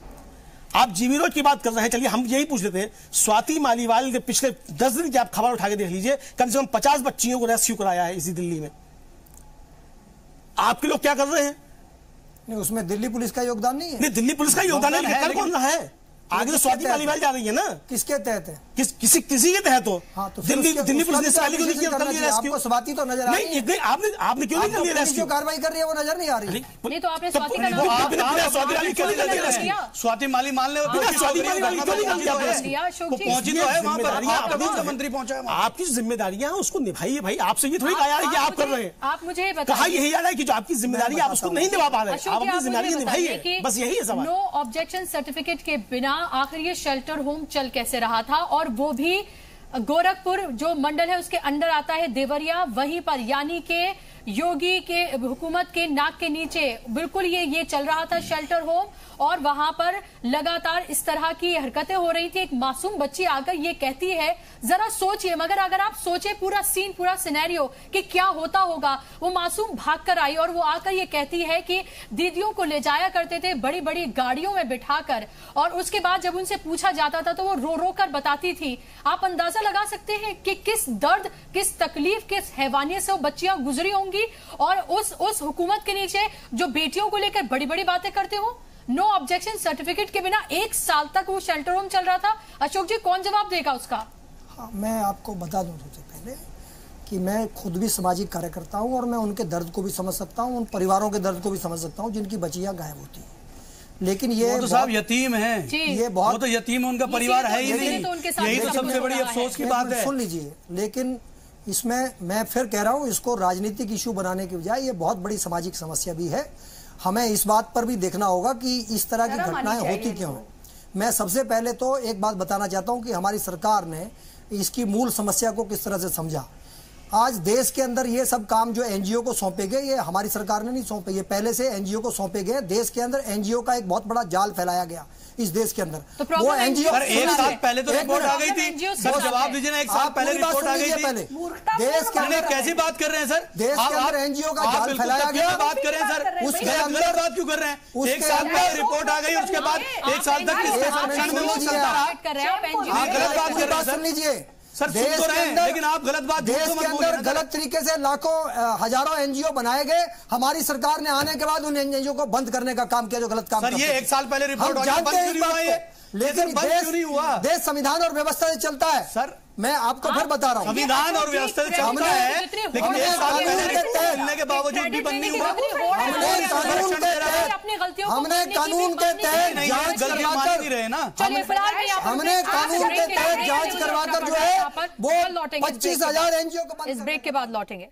आप जीवी रोड की बात कर रहे हैं, चलिए हम यही पूछ लेते हैं, स्वाति मालीवाल के पिछले 10 दिन की आप खबर उठा के देख लीजिए, कम से कम 50 बच्चियों को रेस्क्यू कराया है इसी दिल्ली में। आपके लोग क्या कर रहे हैं? नहीं, उसमें दिल्ली पुलिस का योगदान नहीं है। नहीं, दिल्ली पुलिस का योगदान है, कर कौन रहा है? आगे तो स्वाति मालीवाल जा रही है ना। किसके तहत है? किसी के तहत हो। हाँ, तो दिल्ली पुलिस आपको स्वाति तो नजर आ रही है। आपने क्यों नहीं कर लिया रेस्क्यू? कार्रवाई कर रही है वो नजर नहीं आ रही। नहीं तो आपने स्वाति का स्वाति मालीवाल ने पहुंची तो है वहां पर, मंत्री पहुंचा है। आपकी जिम्मेदारियां हैं उसको निभाइए भाई। आपसे ये थोड़ी कहा कि आप कर रहे हैं। आप मुझे कहा यही आ रहा है कि जो आपकी जिम्मेदारी आप उसको नहीं निभा पा रहे, आप अपनी जिम्मेदारी निभाइए, बस यही है सवाल। नो ऑब्जेक्शन सर्टिफिकेट के बिना आखिर ये शेल्टर होम चल कैसे रहा था? और वो भी गोरखपुर जो मंडल है उसके अंडर आता है देवरिया, वहीं पर, यानी कि योगी के हुकूमत के नाक के नीचे बिल्कुल ये चल रहा था शेल्टर होम, और वहां पर लगातार इस तरह की हरकतें हो रही थी। एक मासूम बच्ची आकर ये कहती है, जरा सोचिए, मगर अगर आप सोचे पूरा सीन, पूरा सिनेरियो कि क्या होता होगा। वो मासूम भागकर आई और वो आकर ये कहती है कि दीदियों को ले जाया करते थे बड़ी बड़ी गाड़ियों में बिठाकर, और उसके बाद जब उनसे पूछा जाता था तो वो रो रो कर बताती थी। आप अंदाजा लगा सकते हैं कि किस दर्द, किस तकलीफ, किस हैवानियत से वो बच्चियां गुजरी होंगी, और उस हुकूमत के नीचे जो बेटियों को लेकर बड़ी बड़ी बातें करते हो। नो ऑब्जेक्शन सर्टिफिकेट के बिना 1 साल तक वो शेल्टर होम चल रहा था। अशोक जी, कौन जवाब देगा उसका? हाँ, मैं आपको बता दूं सबसे पहले कि मैं खुद भी सामाजिक कार्यकर्ता हूं और मैं उनके दर्द को भी समझ सकता हूं, उन परिवारों के दर्द को भी समझ सकता हूं जिनकी बच्चियां गायब होती हैं। लेकिन ये तो साहब यतीम है, ये बहुत, वो तो यतीम, उनका परिवार है ही नहीं। यही तो सबसे बड़ी अफसोस की बात है। सुन लीजिए, लेकिन इसमें मैं फिर कह रहा हूं, इसको राजनीतिक इशू बनाने की बजाय ये बहुत बड़ी सामाजिक समस्या भी है। हमें इस बात पर भी देखना होगा कि इस तरह की घटनाएं होती क्यों हैं। मैं सबसे पहले तो एक बात बताना चाहता हूं कि हमारी सरकार ने इसकी मूल समस्या को किस तरह से समझा। आज देश के अंदर ये सब काम जो एनजीओ को सौंपे गए, ये हमारी सरकार ने नहीं सौंपे, ये पहले से एनजीओ को सौंपे गए। देश के अंदर एनजीओ का एक बहुत बड़ा जाल फैलाया गया इस देश के अंदर। तो वो एनजीओ 1 साल पहले तो रिपोर्ट आ गई थी सर, जवाब दीजिए ना। 1 साल पहले रिपोर्ट आ गई थी। देश के अंदर कैसी बात कर रहे हैं सर? देश के अंदर एनजीओ का जाल फैलाया गया। बात कर रहे हैं सर, उसके अंदर बात क्यों कर रहे हैं? 1 साल पहले रिपोर्ट आ गई, उसके बाद 1 साल तक गलत बात कर रहे हैं। सुन लीजिए सर, देश तो रहे, लेकिन आप गलत बात, देश के अंदर गलत तरीके से लाखों हजारों एनजीओ बनाए गए। हमारी सरकार ने आने के बाद उन एनजीओ को बंद करने का काम किया जो गलत काम सर। ये 1 साल पहले रिपोर्ट जानते हैं इस बात को, लेकिन देश संविधान और व्यवस्था से चलता है सर। मैं आपको फिर बता रहा हूँ, संविधान और व्यवस्था से चलता है, लेकिन 1 साल पहले मिलने के बावजूद भी बंद नहीं हुआ। हमने कानून के तहत जांच करवाकर, हमने कानून के तहत जांच करवाकर जो है वो 25,000 एनजीओ को। इस ब्रेक के बाद लौटेंगे।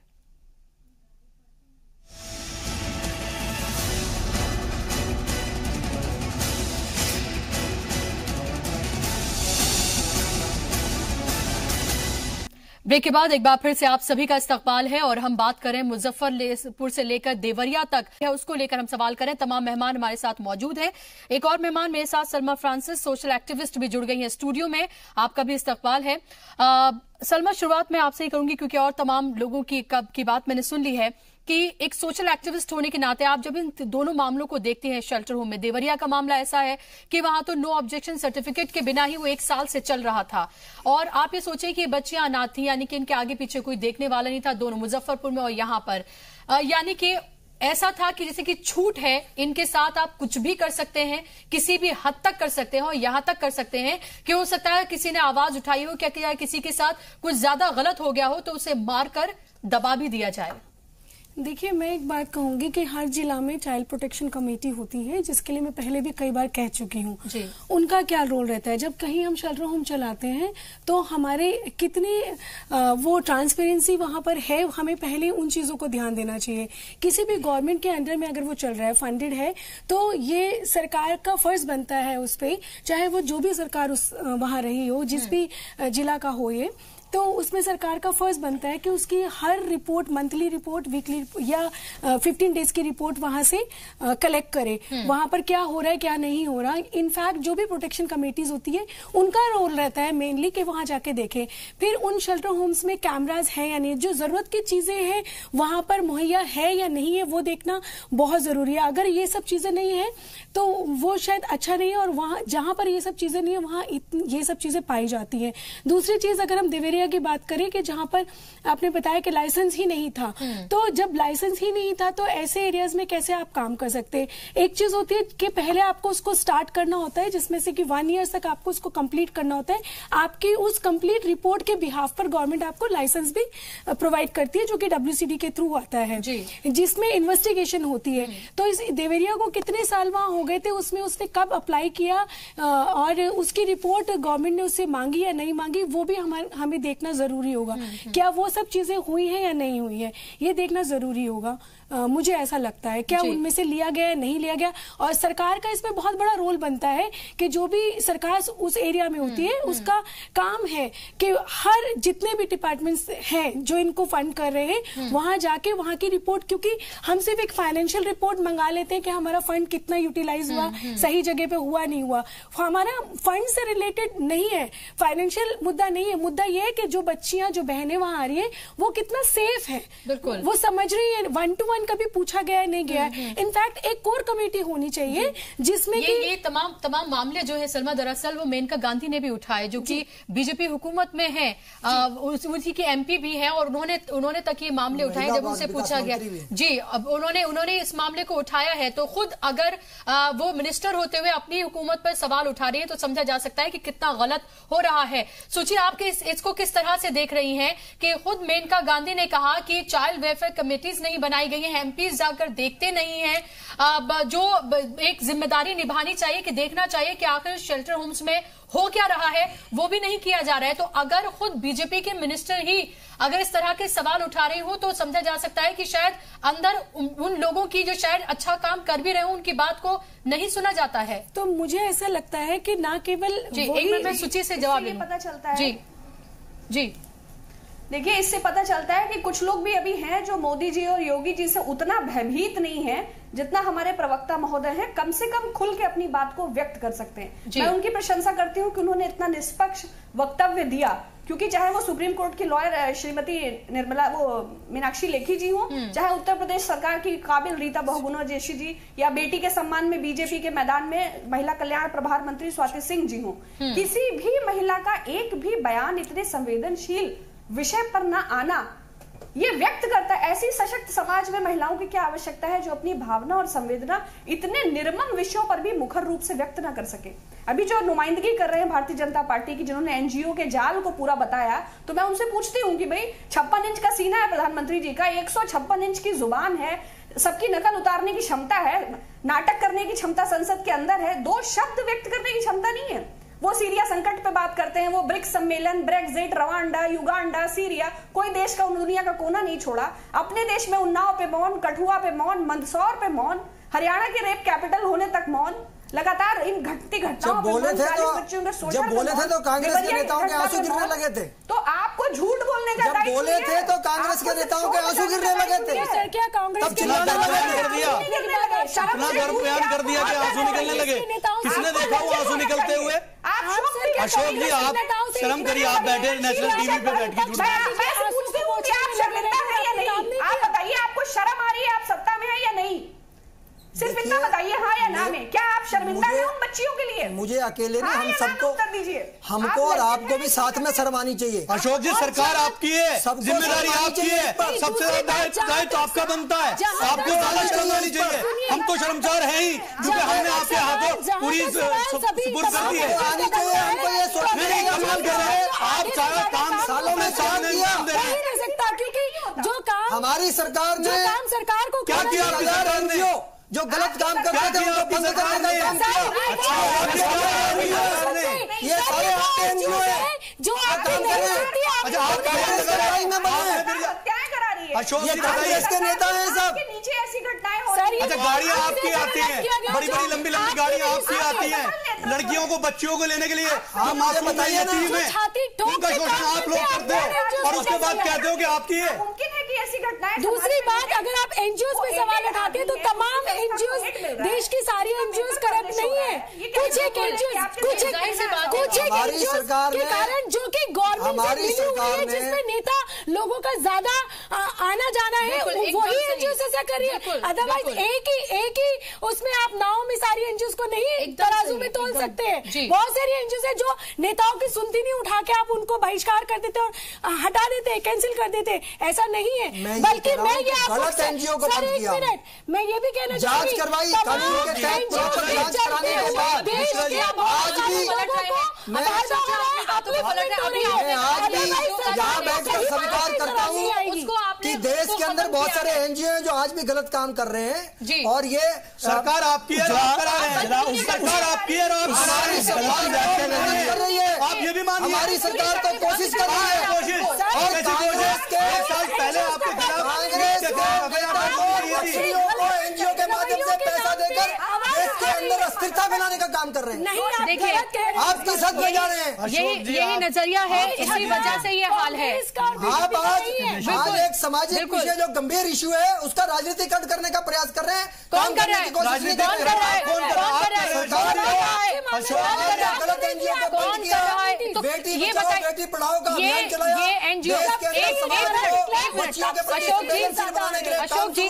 ब्रेक के बाद एक बार फिर से आप सभी का इस्तकबाल है और हम बात करें मुजफ्फरपुर से लेकर देवरिया तक है, उसको लेकर हम सवाल करें। तमाम मेहमान हमारे साथ मौजूद हैं। एक और मेहमान मेरे साथ सलमा फ्रांसिस, सोशल एक्टिविस्ट भी जुड़ गई हैं स्टूडियो में। आपका भी इस्तकबाल है। सलमा, शुरुआत में आपसे ही करूंगी क्योंकि और तमाम लोगों की बात मैंने सुन ली है कि एक सोशल एक्टिविस्ट होने के नाते आप जब इन दोनों मामलों को देखते हैं, शेल्टर होम में देवरिया का मामला ऐसा है कि वहां तो नो ऑब्जेक्शन सर्टिफिकेट के बिना ही वो 1 साल से चल रहा था, और आप ये सोचिए कि बच्चियां अनाथ थी, यानी कि इनके आगे पीछे कोई देखने वाला नहीं था, दोनों मुजफ्फरपुर में और यहां पर। यानी कि ऐसा था कि जैसे कि छूट है, इनके साथ आप कुछ भी कर सकते हैं, किसी भी हद तक कर सकते हैं, और यहां तक कर सकते हैं कि हो सकता है किसी ने आवाज उठाई हो, क्या किसी के साथ कुछ ज्यादा गलत हो गया हो तो उसे मारकर दबा भी दिया जाए। देखिए, मैं एक बात कहूंगी कि हर जिला में चाइल्ड प्रोटेक्शन कमेटी होती है, जिसके लिए मैं पहले भी कई बार कह चुकी हूँ। उनका क्या रोल रहता है? जब कहीं हम शेल्टर होम चलाते हैं तो हमारे कितनी वो ट्रांसपेरेंसी वहां पर है, हमें पहले उन चीजों को ध्यान देना चाहिए। किसी भी गवर्नमेंट के अंडर में अगर वो चल रहा है, फंडेड है, तो ये सरकार का फर्ज बनता है उस पर, चाहे वो जो भी सरकार वहां रही हो, जिस भी जिला का हो ये, तो उसमें सरकार का फर्ज बनता है कि उसकी हर रिपोर्ट, मंथली रिपोर्ट, वीकली या 15 डेज की रिपोर्ट वहां से कलेक्ट करे। वहां पर क्या हो रहा है, क्या नहीं हो रहा। इनफैक्ट जो भी प्रोटेक्शन कमेटीज होती है उनका रोल रहता है मेनली कि वहां जाके देखें। फिर उन शेल्टर होम्स में कैमराज हैं या नहीं, जो जरूरत की चीजें हैं वहां पर मुहैया है या नहीं है, वो देखना बहुत जरूरी है। अगर ये सब चीजें नहीं है तो वो शायद अच्छा नहीं है, और वहां जहां पर ये सब चीजें नहीं है वहां ये सब चीजें पाई जाती है। दूसरी चीज, अगर हम देवरिया की बात करें कि जहां पर आपने बताया कि लाइसेंस ही नहीं था, तो जब लाइसेंस ही नहीं था तो ऐसे एरियाज में कैसे आप काम कर सकते हैं? एक चीज होती है कि पहले आपको उसको स्टार्ट करना होता है, जिसमें से कि 1 ईयर तक आपको उसको कंप्लीट करना होता है। आपकी उस कंप्लीट रिपोर्ट के बिहाफ पर गवर्नमेंट आपको लाइसेंस भी प्रोवाइड करती है, जो कि WCD के थ्रू आता है, जिसमें इन्वेस्टिगेशन होती है। तो इस देवरिया को कितने साल वहां हो गए थे, उसमें उसने कब अप्लाई किया और उसकी रिपोर्ट गवर्नमेंट ने उससे मांगी या नहीं मांगी, वो भी हमें देखना जरूरी होगा। क्या वो सब चीजें हुई हैं या नहीं हुई है, ये देखना जरूरी होगा। मुझे ऐसा लगता है। क्या उनमें से लिया गया, नहीं लिया गया? और सरकार का इसमें बहुत बड़ा रोल बनता है कि जो भी सरकार उस एरिया में होती है उसका काम है कि हर जितने भी डिपार्टमेंट्स हैं जो इनको फंड कर रहे हैं वहां जाके वहां की रिपोर्ट, क्योंकि हम सिर्फ एक फाइनेंशियल रिपोर्ट मंगा लेते हैं कि हमारा फंड कितना यूटिलाइज हुआ, सही जगह पे हुआ नहीं हुआ। हमारा फंड से रिलेटेड नहीं है, फाइनेंशियल मुद्दा नहीं है। मुद्दा यह है कि जो बच्चियां, जो बहनें वहां आ रही है वो कितना सेफ है, बिल्कुल वो समझ रही है। 1-to-1 कभी पूछा गया नहीं गया। इनफैक्ट एक कोर कमेटी होनी चाहिए जिसमें ये तमाम मामले जो है सलमा, दरअसल वो मेनका गांधी ने भी उठाए, जो कि बीजेपी हुकूमत में है, उसी की एमपी भी है, और उन्होंने तक ये मामले उठाए जब उनसे पूछा गया। जी, अब उन्होंने इस मामले को उठाया है, तो खुद अगर वो मिनिस्टर होते हुए अपनी हुकूमत पर सवाल उठा रही है तो समझा जा सकता है कि कितना गलत हो रहा है। सोचिए आप इसको किस तरह से देख रही हैं कि खुद मेनका गांधी ने कहा कि चाइल्ड वेलफेयर कमेटीज नहीं बनाई गई हैं, एमपीज जाकर देखते नहीं हैं, जो एक जिम्मेदारी निभानी चाहिए कि देखना चाहिए कि आखिर शेल्टर होम्स में हो क्या रहा है, वो भी नहीं किया जा रहा है। तो अगर खुद बीजेपी के मिनिस्टर ही अगर इस तरह के सवाल उठा रहे हो तो समझा जा सकता है कि शायद अंदर उन लोगों की जो शायद अच्छा काम कर भी रहे हो उनकी बात को नहीं सुना जाता है। तो मुझे ऐसा लगता है कि ना केवल एक मिनट में सूची से जवाब पता चलता है। जी देखिए, इससे पता चलता है कि कुछ लोग भी अभी हैं जो मोदी जी और योगी जी से उतना भयभीत नहीं है जितना हमारे प्रवक्ता महोदय हैं। कम से कम खुल के अपनी बात को व्यक्त कर सकते हैं। मैं उनकी प्रशंसा करती हूं कि उन्होंने इतना निष्पक्ष वक्तव्य दिया, क्योंकि चाहे वो सुप्रीम कोर्ट की लॉयर श्रीमती मीनाक्षी लेखी जी हो, चाहे उत्तर प्रदेश सरकार की काबिल रीता बहुगुणा जैसी जी, या बेटी के सम्मान में बीजेपी के मैदान में महिला कल्याण प्रभार मंत्री स्वाति सिंह जी हो, किसी भी महिला का एक भी बयान इतने संवेदनशील विषय पर ना आना ये व्यक्त करता है ऐसी सशक्त समाज में महिलाओं की क्या आवश्यकता है जो अपनी भावना और संवेदना इतने निर्मम विषयों पर भी मुखर रूप से व्यक्त ना कर सके। अभी जो नुमाइंदगी कर रहे हैं भारतीय जनता पार्टी की, जिन्होंने एनजीओ के जाल को पूरा बताया, तो मैं उनसे पूछती हूँ कि भाई 56 इंच का सीना है प्रधानमंत्री जी का, 156 इंच की जुबान है, सबकी नकल उतारने की क्षमता है, नाटक करने की क्षमता संसद के अंदर है, 2 शब्द व्यक्त करने की क्षमता नहीं है। वो सीरिया संकट पे बात करते हैं, वो ब्रिक्स सम्मेलन, ब्रेक्जिट, रवांडा, युगांडा, सीरिया, कोई देश का दुनिया का कोना नहीं छोड़ा। अपने देश में उन्नाव पे मौन, कठुआ पे मौन, मंदसौर पे मौन, हरियाणा के रेप कैपिटल होने तक मौन। लगातार इन घटती घटनाओं जब बोले थे तो कांग्रेस के नेताओं के आंसू गिरने लगे थे। तो आपको झूठ बोलने का जब बोले थे तो कांग्रेस के नेताओं के आंसू गिरने लगे थे। क्या कांग्रेस तब चिल्लाने कर दिया, इतना गर्व बयान कर दिया कि आंसू निकलने लगे। किसने देखा वो आंसू निकलते हुए? अशोक जी, आप शर्म करिए, आप बैठे नेशनल टीवी पे बैठ के आप बताइए, आपको शर्म आ रही है? आप सत्ता में है या नहीं? सिर्फ इतना बताइए, हाँ या ना में। क्या आप शर्मिंदा हैं उन बच्चियों के लिए? मुझे अकेले नहीं, हम सबको, हमको और आपको भी साथ में शर्म आनी चाहिए। अशोक जी, सरकार आपकी है, जिम्मेदारी आपकी है, सबसे ज्यादा दायित्व आपका बनता है, आपको ज्यादा शर्म आनी चाहिए। हम तो शर्मसार हैं ही, क्योंकि हमने आपके हाथों पूरी सुपुर्द कर दी है। आनी चाहिए हमको, ये सोचना नहीं, कमाल कर रहे हैं आप, सारा काम सालों में सामने नहीं सकता, क्योंकि जो काम हमारी सरकार ने, सरकार को क्या किया आपकी सरकार ने? जो गलत काम करते थे उनको बंद करने का काम किया। ये सारे आपके एनजीओ है जो काम कर रहे हैं। अशोक ये कांग्रेस के नेता हैं सब। नीचे ऐसी घटनाएं हो रही हैं। अच्छा, गाड़ियां आपकी आती हैं, बड़ी बड़ी लंबी लंबी गाड़ियां आपकी आती हैं, लड़कियों को, बच्चियों को लेने के लिए। आप मुझे बताइए ना, उनका शोषण आप लोग करते हो और उसके बाद कहते हो कि आपकी है। मुमकिन है कि ऐसी घटनाएं। दूसरी बात, अगर आप एनजीओ पे सवाल उठाते हैं तो तमाम एनजीओ, देश की सारी एनजीओ करप्ट नहीं है। कुछ एक एनजीओ, कुछ एक एनजीओ के कारण जो कि गवर्नमेंट से मिली हुई है, जिसमें नेता लोगों का ज्यादा आना जाना है, वही एनजीओ से करिए। अदरवाइज एक ही उसमें आप नाव में सारी एनजीओ को नहीं तराजू में तोल सकते हैं। बहुत सारी एनजीओ है जो नेताओं की सुनती नहीं, उठा के आप उनको बहिष्कार कर देते और हटा देते, कैंसिल कर देते। ऐसा नहीं है, बल्कि मैं ये गलत एनजीओ को बंद किया। मैं ये भी कहना जांच करवाई, कानून के तहत जांच कराने के बाद आज भी मैं यहाँ बैठकर स्वीकार करता हूँ कि देश के अंदर बहुत सारे एनजीओ हैं जो आज भी गलत काम कर रहे हैं, और ये सरकार आपकी है, सरकार आपकी है, हमारी सरकार कर रही है। आप ये भी मानिए, हमारी सरकार तो कोशिश कर रही है। और कांग्रेस के 1 साल पहले आपके खिलाफ कांग्रेस अंदर अस्थिरता फैलाने का काम कर रहे हैं। नहीं, देखिए आप किस हद में जा रहे हैं? यही नजरिया है, इसी वजह से ये हाल है। आप आज एक सामाजिक विषय जो गंभीर इशू है उसका राजनीतिकरण करने का प्रयास कर रहे हैं। कौन कर रहा है? गलत एनजीओ का बंद किया, बेटी बचाओ बेटी पढ़ाओ का अभियान चलाया, ये एनजीओ अशोक जी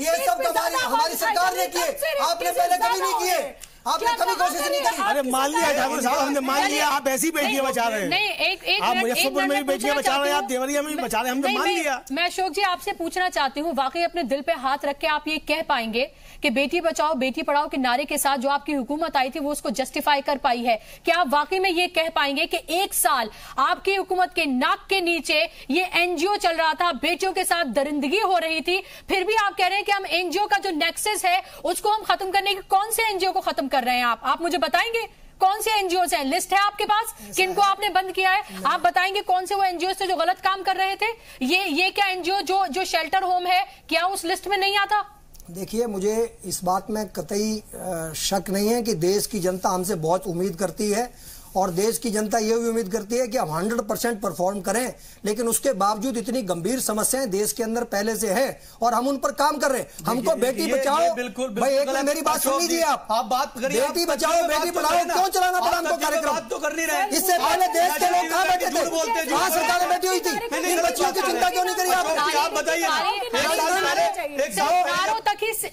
ये सब हमारी सरकार ने किए, आपने पहले कभी नहीं किए, आपने कभी कोशिश नहीं करी। अरे मान लिया ठाकुर साहब, हमने मान लिया, आप ऐसी बेटियां बचा रहे हैं। नहीं, आप मुजफ्फरपुर में भी बेटियां बचा रहे हैं, आप देवरिया में भी बचा रहे हैं, हमने मान लिया। मैं अशोक जी आपसे पूछना चाहती हूँ, वाकई अपने दिल पे हाथ रख के आप ये कह पाएंगे कि बेटी बचाओ बेटी पढ़ाओ के नारे के साथ जो आपकी हुकूमत आई थी वो उसको जस्टिफाई कर पाई है? क्या आप वाकई में ये कह पाएंगे कि एक साल आपकी हुकूमत के नाक के नीचे ये एनजीओ चल रहा था, बेटियों के साथ दरिंदगी हो रही थी, फिर भी आप कह रहे हैं कि हम एनजीओ का जो नेक्सस है उसको हम खत्म करने की, कौन से एनजीओ को खत्म कर रहे हैं आप मुझे बताएंगे? कौन से एनजीओ हैं? लिस्ट है आपके पास किनको आपने बंद किया है? आप बताएंगे कौन से वो एनजीओ थे जो गलत काम कर रहे थे? ये क्या एनजीओ जो शेल्टर होम है क्या उस लिस्ट में नहीं आता? देखिए, मुझे इस बात में कतई शक नहीं है कि देश की जनता हमसे बहुत उम्मीद करती है और देश की जनता ये भी उम्मीद करती है कि हम 100% परफॉर्म करें, लेकिन उसके बावजूद इतनी गंभीर समस्याएं देश के अंदर पहले से है और हम उन पर काम कर रहे हैं। हमको बेटी बचाओ, भाई एक मिनट मेरी बात सुन लीजिए, आप बात करिए, बेटी बचाओ बेटी पढ़ाओ क्यों चलाना पड़ा हमको कार्यक्रम? तो कर नहीं रहे। इससे पहले देश के लोग कहाँ बैठे थे? कहाँ सरकारें बैठी हुई थी? इन बच्चियों की चिंता क्यों नहीं करी आप बताइए?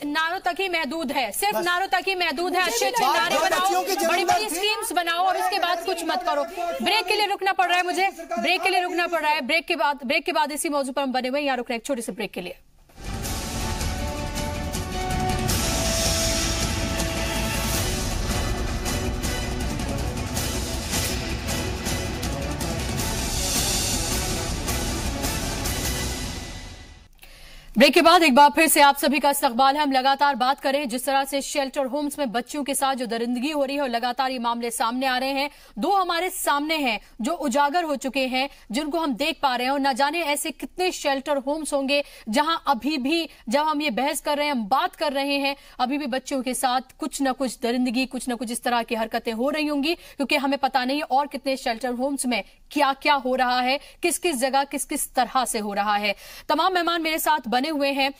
नारों तक ही महदूद है, सिर्फ नारों तक ही महदूद है। अच्छे अच्छे नारे बनाओ, बड़ी बड़ी स्कीम्स बनाओ और उसके बाद कुछ मत करो। ब्रेक के लिए रुकना पड़ रहा है मुझे, ब्रेक के लिए रुकना पड़ रहा है। ब्रेक के बाद इसी मौजू पर हम बने हुए यहाँ रुक रहे हैं एक छोटे से ब्रेक के लिए। ब्रेक के बाद एक बार फिर से आप सभी का इस्तकबाल है। हम लगातार बात करें जिस तरह से शेल्टर होम्स में बच्चियों के साथ जो दरिंदगी हो रही है और लगातार ये मामले सामने आ रहे हैं। दो हमारे सामने हैं जो उजागर हो चुके हैं, जिनको हम देख पा रहे हैं और न जाने ऐसे कितने शेल्टर होम्स होंगे जहां अभी भी जब हम ये बहस कर रहे हैं, हम बात कर रहे हैं, अभी भी बच्चों के साथ कुछ न कुछ दरिंदगी, कुछ न कुछ इस तरह की हरकतें हो रही होंगी, क्योंकि हमें पता नहीं है और कितने शेल्टर होम्स में क्या क्या हो रहा है, किस किस जगह किस किस तरह से हो रहा है। तमाम मेहमान मेरे साथ बने हुए हैं।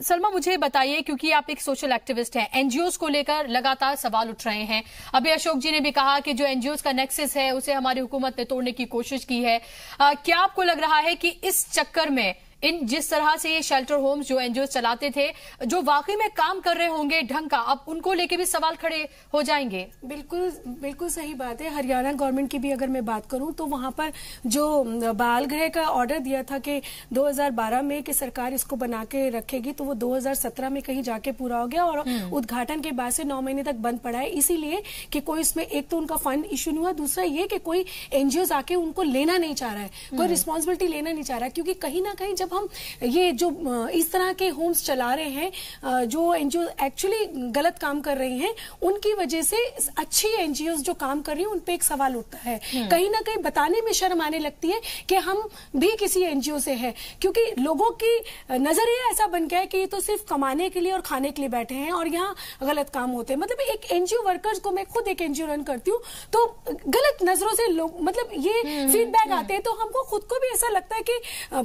सलमा, मुझे बताइए, क्योंकि आप एक सोशल एक्टिविस्ट हैं, एनजीओज को लेकर लगातार सवाल उठ रहे हैं। अभी अशोक जी ने भी कहा कि जो एनजीओज का नेक्सस है उसे हमारी हुकूमत ने तोड़ने की कोशिश की है। क्या आपको लग रहा है कि इस चक्कर में इन जिस तरह से ये शेल्टर होम्स जो एनजीओ चलाते थे, जो वाकई में काम कर रहे होंगे ढंग का, अब उनको लेके भी सवाल खड़े हो जाएंगे? बिल्कुल सही बात है। हरियाणा गवर्नमेंट की भी अगर मैं बात करूं तो वहां पर जो बाल गृह का ऑर्डर दिया था कि 2012 में कि सरकार इसको बना के रखेगी, तो वो 2017 में कहीं जाके पूरा हो गया और उद्घाटन के बाद से 9 महीने तक बंद पड़ा है, इसीलिए कि कोई इसमें एक तो उनका फंड इश्यू नहीं हुआ, दूसरा ये कि कोई एनजीओ आके उनको लेना नहीं चाह रहा है, कोई रिस्पॉन्सिबिलिटी लेना नहीं चाह रहा है। क्योंकि कहीं ना कहीं जब हम ये जो इस तरह के होम्स चला रहे हैं, जो एनजीओ एक्चुअली गलत काम कर रही हैं, उनकी वजह से अच्छी एनजीओ जो काम कर रही हैं उन पे एक सवाल उठता है। कहीं ना कहीं बताने में शर्म आने लगती है कि हम भी किसी एनजीओ से है, क्योंकि लोगों की नजरिया ऐसा बन गया है कि ये तो सिर्फ कमाने के लिए और खाने के लिए बैठे हैं और यहाँ गलत काम होते हैं। मतलब एक एनजीओ वर्कर्स को, मैं खुद एक एनजीओ रन करती हूँ, तो गलत नजरों से लोग, मतलब ये फीडबैक आते हैं, तो हमको खुद को भी ऐसा लगता है कि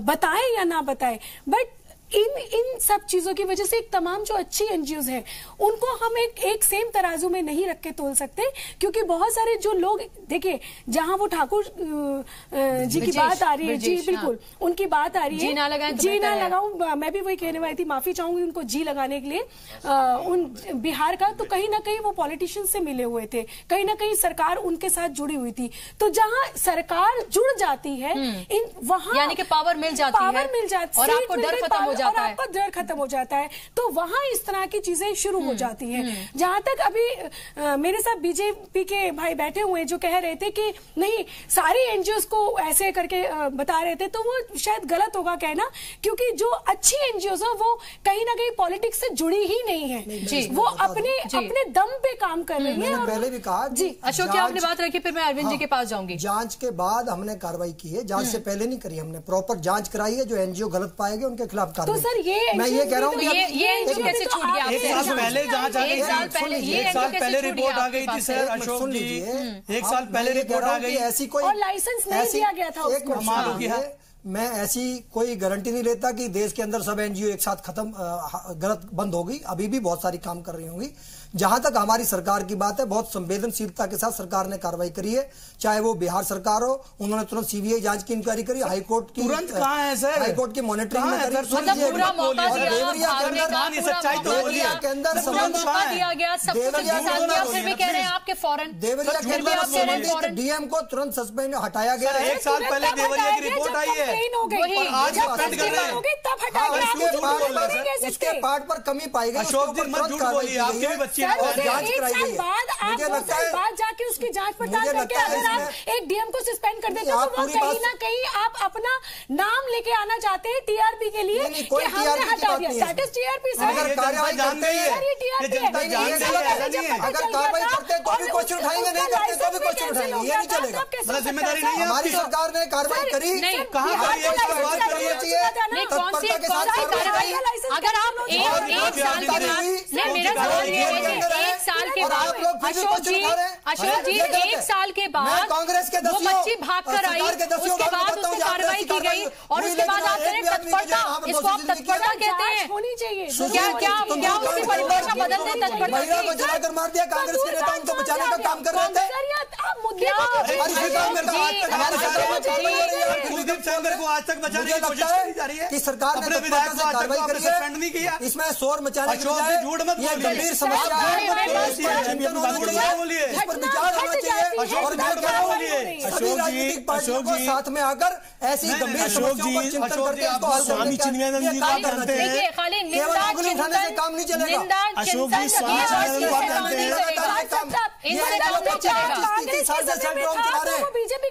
बताएं या ना बताएं, बट इन सब चीजों की वजह से एक तमाम जो अच्छी एनजीओज हैं उनको हम एक सेम तराजू में नहीं रख के तोल सकते, क्योंकि बहुत सारे जो लोग, देखिए जहां वो ठाकुर जी की बात आ रही है, जी बिल्कुल उनकी बात आ रही है, जी ना लगाऊं, मैं भी वही कहने वाली थी, माफी चाहूंगी उनको जी लगाने के लिए, उन बिहार का, तो कहीं ना कहीं वो पॉलिटिशियन से मिले हुए थे, कहीं ना कहीं सरकार उनके साथ जुड़ी हुई थी। तो जहां सरकार जुड़ जाती है, वहां यानी कि पावर मिल जाती है और आपको डर खत्म हो जाता है, आपका डर खत्म हो जाता है, तो वहां इस तरह की चीजें शुरू हो जाती हैं। जहां तक अभी मेरे साथ बीजेपी के भाई बैठे हुए जो कह रहे थे कि नहीं सारी एनजीओज को ऐसे करके बता रहे थे, तो वो शायद गलत होगा कहना, क्योंकि जो अच्छी एनजीओज है वो कहीं ना कहीं पॉलिटिक्स से जुड़ी ही नहीं है, वो अपने दम पे काम कर रही है। पहले भी कहा जी अशोक जी, आपने बात रखी, फिर मैं अरविंद जी के पास जाऊंगी। जांच के बाद हमने कार्रवाई की है, जांच से पहले नहीं करी, हमने प्रॉपर जांच कराई है, जो एनजीओ गलत पाएंगे उनके खिलाफ बारे में। तो सर मैं ये कह रहा हूँ ये कैसे छूट गया? एक साल पहले जहाँ जा गई, एक साल पहले रिपोर्ट आ गई थी सर अशोक जी, एक साल पहले रिपोर्ट आ गई, ऐसी कोई लाइसेंस नहीं दिया गया था उसको। मैं ऐसी कोई गारंटी नहीं लेता कि देश के अंदर सब एनजीओ एक साथ खत्म गलत बंद होगी, अभी भी बहुत सारी काम कर रही होंगी। जहां तक हमारी सरकार की बात है, बहुत संवेदनशीलता के साथ सरकार ने कार्रवाई करी है, चाहे वो बिहार सरकार हो, उन्होंने तुरंत सीबीआई जांच की इंक्वायरी करी, हाईकोर्ट की तुरंत कहाँ है सर, हाईकोर्ट की मॉनिटरिंग में करी, पूरा मौका देवरिया के अंदर फिर भी कह रहे हैं आपके फौरन, देवरिया के अंदर संबंधित डीएम को तुरंत सस्पेंड हटाया गया है। एक साल पहले देवरिया की रिपोर्ट आई है, आज सस्पेंड कर रहे हैं, उसके पार्ट पर कमी पाई गई। अशोक जी मत झूठ बोलिए, आपके भी बच्चे जांच कराई गई है। मुझे लगता है बाद जाके उसकी जांच पड़ताल करके अगर आप एक डीएम को सस्पेंड कर देते हो तो वो कहीं ना कहीं आप अपना नाम लेके आना चाहते हैं टीआरपी के लिए कि हमने हटा दिया। That is TRP sir. अगर कार्रवाई जानते हैं, अगर कार्रवाई करते तो भी क्वेश्चन उठाएंगे, नहीं करते तो भी क्वेश्चन उठाएंगे, ये नहीं चलेगा। जिम्मेदारी नहीं है हमारी सरकार ने कार्रवाई करी, कहाँ अगर आप एक साल के बाद, मेरा सवाल ये है कि एक साल के बाद अशोक जी एक साल के बाद कांग्रेस के वो बच्ची भाग कर आई, उसके बाद उस पर कार्रवाई की गई और उसके बाद आप करें तत्परता, इसको आप तत्परता कहते हैं, होनी चाहिए। क्या उसकी परिभाषा बदल दें तत्परता? महिला को जलाकर मार दिया, कांग्रेस के नेता उनको बचाने का काम कर रहे थे। कुलदीप सेंगर को आज तक बचाने की कोशिश की जा रही है कि सरकार ने कार्रवाई करी है, इसमें शोर मचाने के बजाय ये गंभीर समस्या है, इस पर विचार होना चाहिए और सभी राजनीतिक पार्टियों को साथ में आकर ऐसी गंभीर समस्याओं पर चिंतन करके इसको हल करने का काम करना चाहिए। खाली केवल आंगुली उठाने से काम नहीं चलेगा। अशोक जी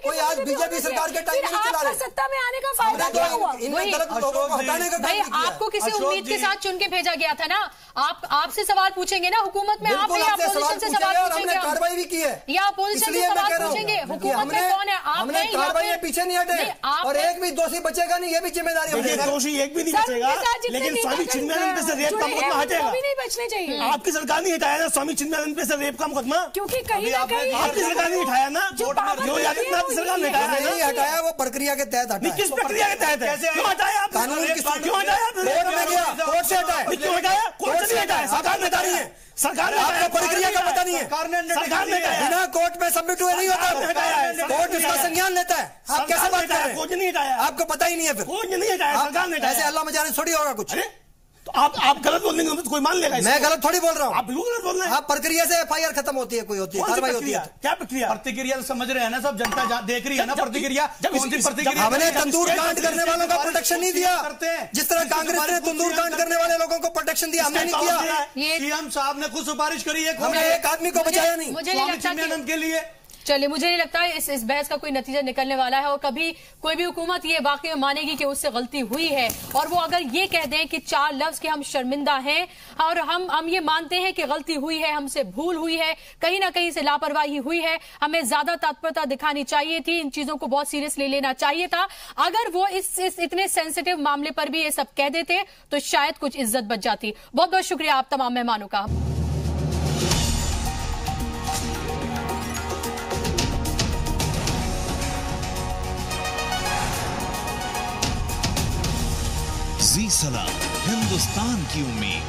कोई आज बीजेपी सरकार के टाइम नहीं चला रहे, सत्ता में आने का फायदा क्या हुआ? इन गलत लोगों को हटाने का भाई आपको किसी उम्मीद के साथ चुन के भेजा गया था ना, आपसे सवाल पूछेंगे ना हुकूमत में, आप अपोजिशन से सवाल पूछेंगे, कार्रवाई भी की है या अपोजिशन से सवाल पूछेंगे, हुकूमत में कौन है? आप हमने कार्रवाई में पीछे नहीं हटे और एक भी दोषी बचेगा नहीं, ये भी जिम्मेदारी है। दोषी एक भी नहीं बचेगा, लेकिन स्वामी चिन्मयानंद पे से रेप का मुकदमा हटेगा, नहीं बचने चाहिए। आपकी सरकार नहीं हटाया ना स्वामी चिन्मयानंद पे से रेप का मुकदमा, क्योंकि कहीं ना कहीं आपकी सरकार नहीं हटाया ना, योगी आदित्यनाथ की सरकार ने नहीं हटाया, वो प्रक्रिया के तहत हटाया। किस प्रक्रिया के तहत है? क्यों हटाया? कानून क्यों हटाया? कोर्ट में गया, कोर्ट से हटाया। क्यों हटाया? कोर्ट से नहीं हटाया, सरकार ने हटाई है, सरकार ने आपको प्रक्रिया का पता नहीं है, सरकार ने बिना कोर्ट में सबमिट हुए नहीं होता, कोर्ट उसका संज्ञान लेता है। आप कैसे बात कर रहे हैं? कोर्ट नहीं हटाया, आपको पता ही नहीं है, फिर कोर्ट नहीं हटाया, सरकार ने हटाया। ऐसे अल्लाह मजाने थोड़ी होगा कुछ। तो आप गलत बोल देंगे तो कोई मान लेगा? मैं गलत थोड़ी बोल रहा हूँ, आप बिल्कुल गलत बोल रहे हैं। आप प्रक्रिया से एफआईआर खत्म होती है, कोई होती है, कार्रवाई होती है। क्या प्रक्रिया? प्रतिक्रिया समझ रहे हैं ना सब, जनता देख रही है ना प्रतिक्रिया, कौन सी प्रतिक्रिया? हमने तंदूर कांड करने वालों का प्रोटेक्शन नहीं दिया, जिस तरह कांग्रेस ने तंदूर कांड करने वाले लोगों को प्रोटेक्शन दिया, हमने नहीं किया। सीएम साहब ने खुद सिफारिश करी है, हमने एक आदमी को बचाया नहीं स्वामी चिन्मयानंद के लिए। चलिए, मुझे नहीं लगता है इस बहस का कोई नतीजा निकलने वाला है और कभी कोई भी हुकूमत ये वाकई में मानेगी कि उससे गलती हुई है। और वो अगर ये कह दें कि 4 लफ्ज के हम शर्मिंदा हैं और हम ये मानते हैं कि गलती हुई है, हमसे भूल हुई है, कहीं ना कहीं से लापरवाही हुई है, हमें ज्यादा तत्परता दिखानी चाहिए थी, इन चीजों को बहुत सीरियसली लेना चाहिए था। अगर वो इस इतने सेंसिटिव मामले पर भी ये सब कह देते तो शायद कुछ इज्जत बच जाती। बहुत बहुत शुक्रिया आप तमाम मेहमानों का। जी सलाम, हिंदुस्तान की उम्मीद।